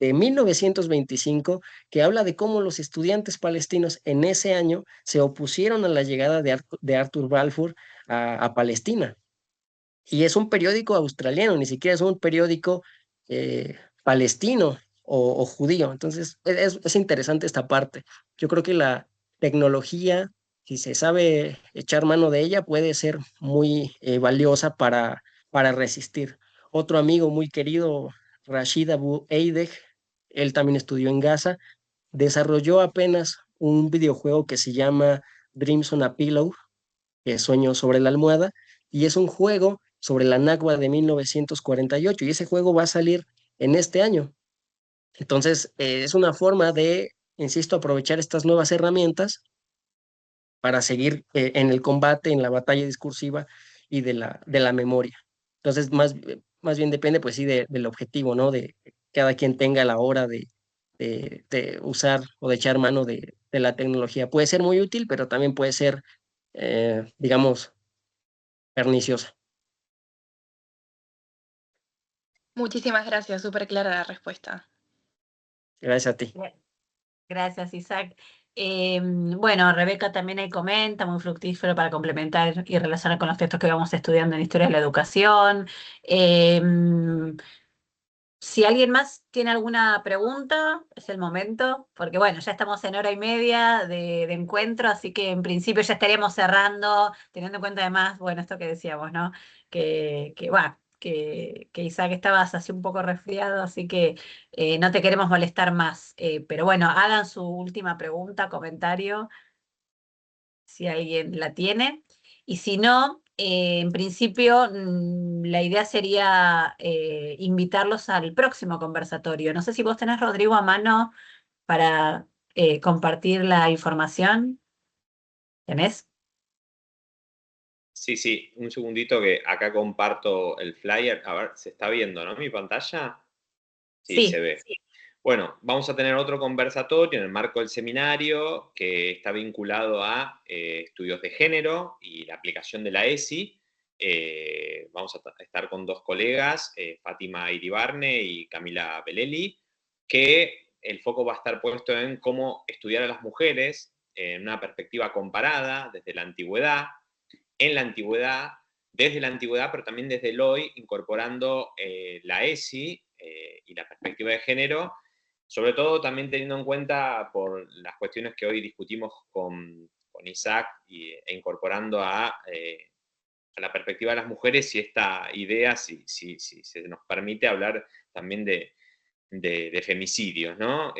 de 1925 que habla de cómo los estudiantes palestinos en ese año se opusieron a la llegada de Arthur Balfour a Palestina. Y es un periódico australiano, ni siquiera es un periódico palestino o judío. Entonces, es interesante esta parte. Yo creo que la tecnología, si se sabe echar mano de ella, puede ser muy valiosa para resistir. Otro amigo muy querido, Rashid Abu Eideh, él también estudió en Gaza, desarrolló apenas un videojuego que se llama Dreams on a Pillow, que es Sueño sobre la almohada, y es un juego sobre la Nakba de 1948, y ese juego va a salir en este año. Entonces, es una forma de, insisto, aprovechar estas nuevas herramientas para seguir en el combate, en la batalla discursiva y de la memoria. Entonces, más bien depende, pues sí, del objetivo, ¿no? De que cada quien tenga la hora de usar o de echar mano de la tecnología. Puede ser muy útil, pero también puede ser, digamos, perniciosa. Muchísimas gracias, súper clara la respuesta. Gracias a ti. Gracias, Isaac. Bueno, Rebeca también ahí comenta, muy fructífero para complementar y relacionar con los textos que vamos estudiando en Historia de la Educación. Si alguien más tiene alguna pregunta, es el momento, porque bueno, ya estamos en hora y media de encuentro, así que en principio ya estaríamos cerrando, teniendo en cuenta además, bueno, esto que decíamos, ¿no? Que Isaac estabas así un poco resfriado, así que no te queremos molestar más. Pero bueno, hagan su última pregunta, comentario, si alguien la tiene. Y si no, en principio la idea sería invitarlos al próximo conversatorio. No sé si vos tenés, Rodrigo, a mano para compartir la información. ¿Tenés? Sí, sí, un segundito que acá comparto el flyer. A ver, ¿se está viendo, no? Mi pantalla. Sí, se Sí, ve. Bueno, vamos a tener otro conversatorio en el marco del seminario que está vinculado a estudios de género y la aplicación de la ESI. Vamos a estar con dos colegas, Fátima Iribarne y Camila Beleli, que el foco va a estar puesto en cómo estudiar a las mujeres en una perspectiva comparada desde la antigüedad, en la antigüedad, desde la antigüedad, pero también desde el hoy, incorporando la ESI y la perspectiva de género, sobre todo también teniendo en cuenta por las cuestiones que hoy discutimos con Isaac e incorporando a la perspectiva de las mujeres y esta idea, si se nos permite hablar también de femicidios, ¿no?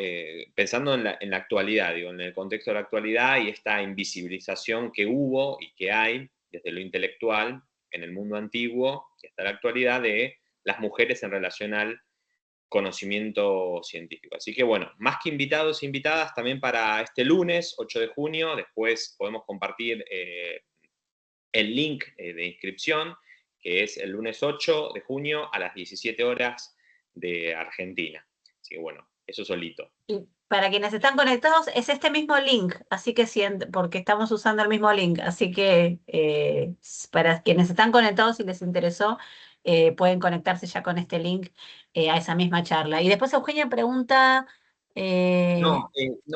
Pensando en la actualidad, digo, en el contexto de la actualidad y esta invisibilización que hubo y que hay desde lo intelectual en el mundo antiguo y hasta la actualidad de las mujeres en relación al conocimiento científico. Así que bueno, más que invitados e invitadas, también para este lunes, 8 de junio, después podemos compartir el link de inscripción, que es el lunes 8 de junio a las 17 horas de Argentina. Así que bueno, eso solito. y para quienes están conectados es este mismo link, así que porque estamos usando el mismo link, así que para quienes están conectados y les interesó, pueden conectarse ya con este link a esa misma charla. Y después Eugenia pregunta... No,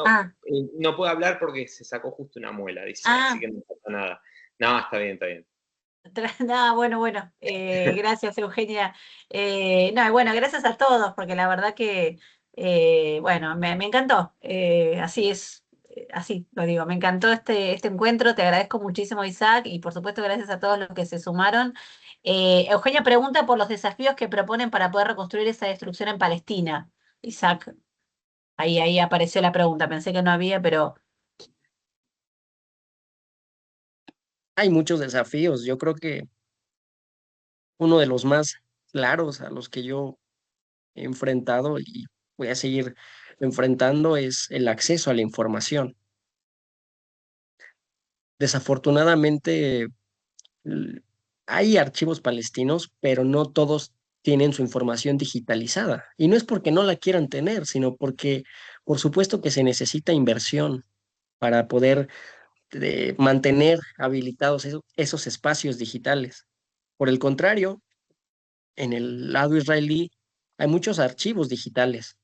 ah, no puedo hablar porque se sacó justo una muela, dice, así ah, que no pasa nada. No, está bien, está bien. No, bueno, gracias Eugenia. No, y bueno, gracias a todos, porque la verdad que, bueno, me encantó. Así es, así lo digo, me encantó este encuentro, te agradezco muchísimo, Isaac, y por supuesto gracias a todos los que se sumaron. Eugenia pregunta por los desafíos que proponen para poder reconstruir esa destrucción en Palestina. Isaac, ahí apareció la pregunta, pensé que no había, pero Hay muchos desafíos. Yo creo que uno de los más claros a los que yo he enfrentado y voy a seguir enfrentando es el acceso a la información. Desafortunadamente, l- hay archivos palestinos, pero no todos tienen su información digitalizada. Y no es porque no la quieran tener, sino porque, por supuesto que se necesita inversión para poder mantener habilitados esos espacios digitales. Por el contrario, en el lado israelí hay muchos archivos digitales.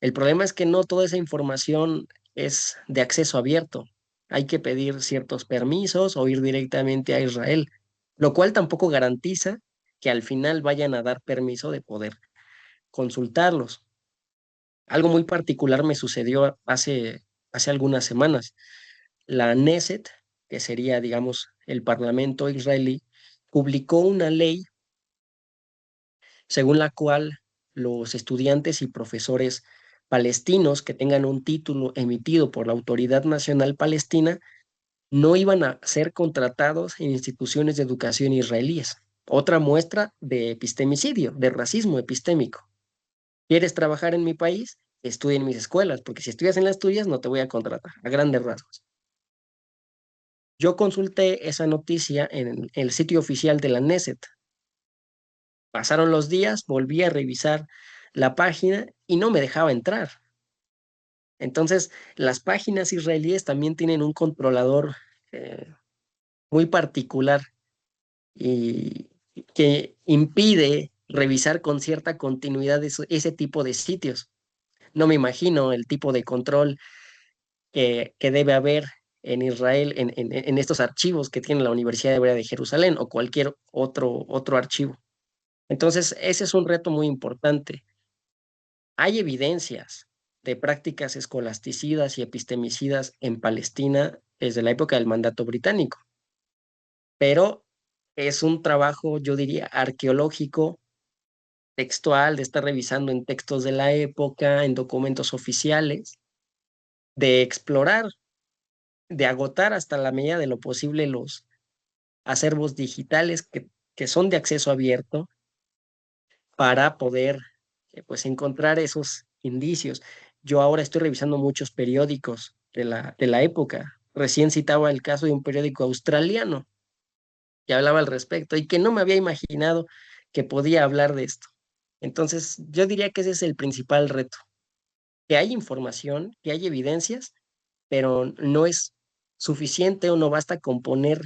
El problema es que no toda esa información es de acceso abierto. Hay que pedir ciertos permisos o ir directamente a Israel, lo cual tampoco garantiza que al final vayan a dar permiso de poder consultarlos. Algo muy particular me sucedió hace algunas semanas. La Knesset, que sería, digamos, el Parlamento israelí, publicó una ley según la cual los estudiantes y profesores palestinos que tengan un título emitido por la Autoridad Nacional Palestina no iban a ser contratados en instituciones de educación israelíes. Otra muestra de epistemicidio, de racismo epistémico. ¿Quieres trabajar en mi país? Estudia en mis escuelas, porque si estudias en las tuyas no te voy a contratar, a grandes rasgos. Yo consulté esa noticia en el sitio oficial de la Knesset. Pasaron los días, volví a revisar la página y no me dejaba entrar. Entonces, las páginas israelíes también tienen un controlador eh, muy particular y que impide revisar con cierta continuidad ese tipo de sitios. No me imagino el tipo de control que debe haber en Israel en estos archivos que tiene la Universidad Hebrea de Jerusalén o cualquier otro archivo. Entonces, ese es un reto muy importante. Hay evidencias de prácticas escolasticidas y epistemicidas en Palestina desde la época del mandato británico, pero es un trabajo, yo diría, arqueológico, textual, de estar revisando en textos de la época, en documentos oficiales, de explorar, de agotar hasta la medida de lo posible los acervos digitales que son de acceso abierto para poder pues encontrar esos indicios. Yo ahora estoy revisando muchos periódicos de la época. Recién citaba el caso de un periódico australiano que hablaba al respecto y que no me había imaginado que podía hablar de esto. Entonces, yo diría que ese es el principal reto, que hay información, que hay evidencias, pero no es suficiente o no basta con poner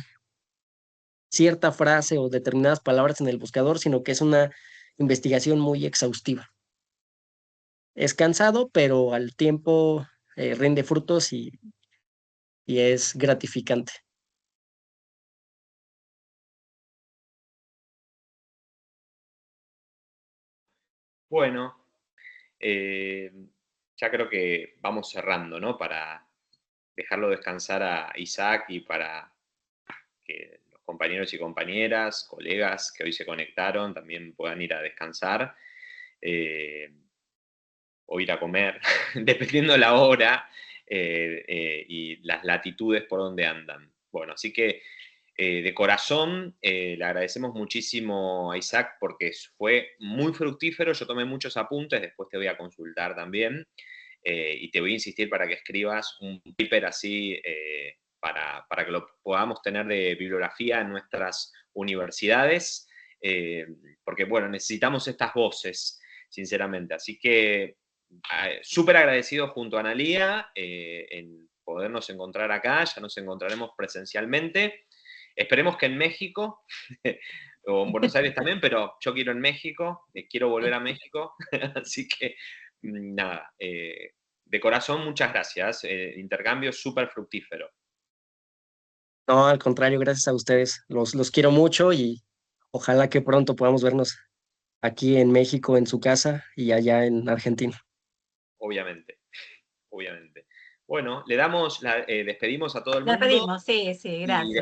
cierta frase o determinadas palabras en el buscador, sino que es una investigación muy exhaustiva. Es cansado, pero al tiempo rinde frutos y es gratificante. Bueno, eh, ya creo que vamos cerrando, ¿no? Para dejarlo descansar a Isaac y para que los compañeros y compañeras, colegas que hoy se conectaron también puedan ir a descansar o ir a comer, dependiendo la hora y las latitudes por donde andan. Bueno, así que de corazón le agradecemos muchísimo a Isaac porque fue muy fructífero, yo tomé muchos apuntes, después te voy a consultar también y te voy a insistir para que escribas un paper así para que lo podamos tener de bibliografía en nuestras universidades, porque bueno, necesitamos estas voces, sinceramente. Así que súper agradecido junto a Analía en podernos encontrar acá, ya nos encontraremos presencialmente. Esperemos que en México, o en Buenos Aires también, pero yo quiero en México, quiero volver a México, así que nada, de corazón muchas gracias, intercambio súper fructífero. No, al contrario, gracias a ustedes. Los quiero mucho y ojalá que pronto podamos vernos aquí en México, en su casa y allá en Argentina. Obviamente, obviamente. Bueno, despedimos a todo el Nos mundo. despedimos, sí, sí, Y gracias.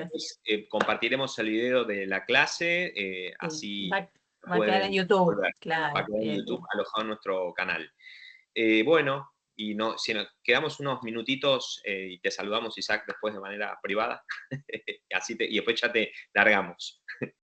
después compartiremos el video de la clase, Sí, así va a quedar en pueden YouTube, volver. Va a claro. quedar en Bien, YouTube bien. alojado en nuestro canal. Bueno, y si nos quedamos unos minutitos y te saludamos, Isaac, después de manera privada, y después ya te largamos.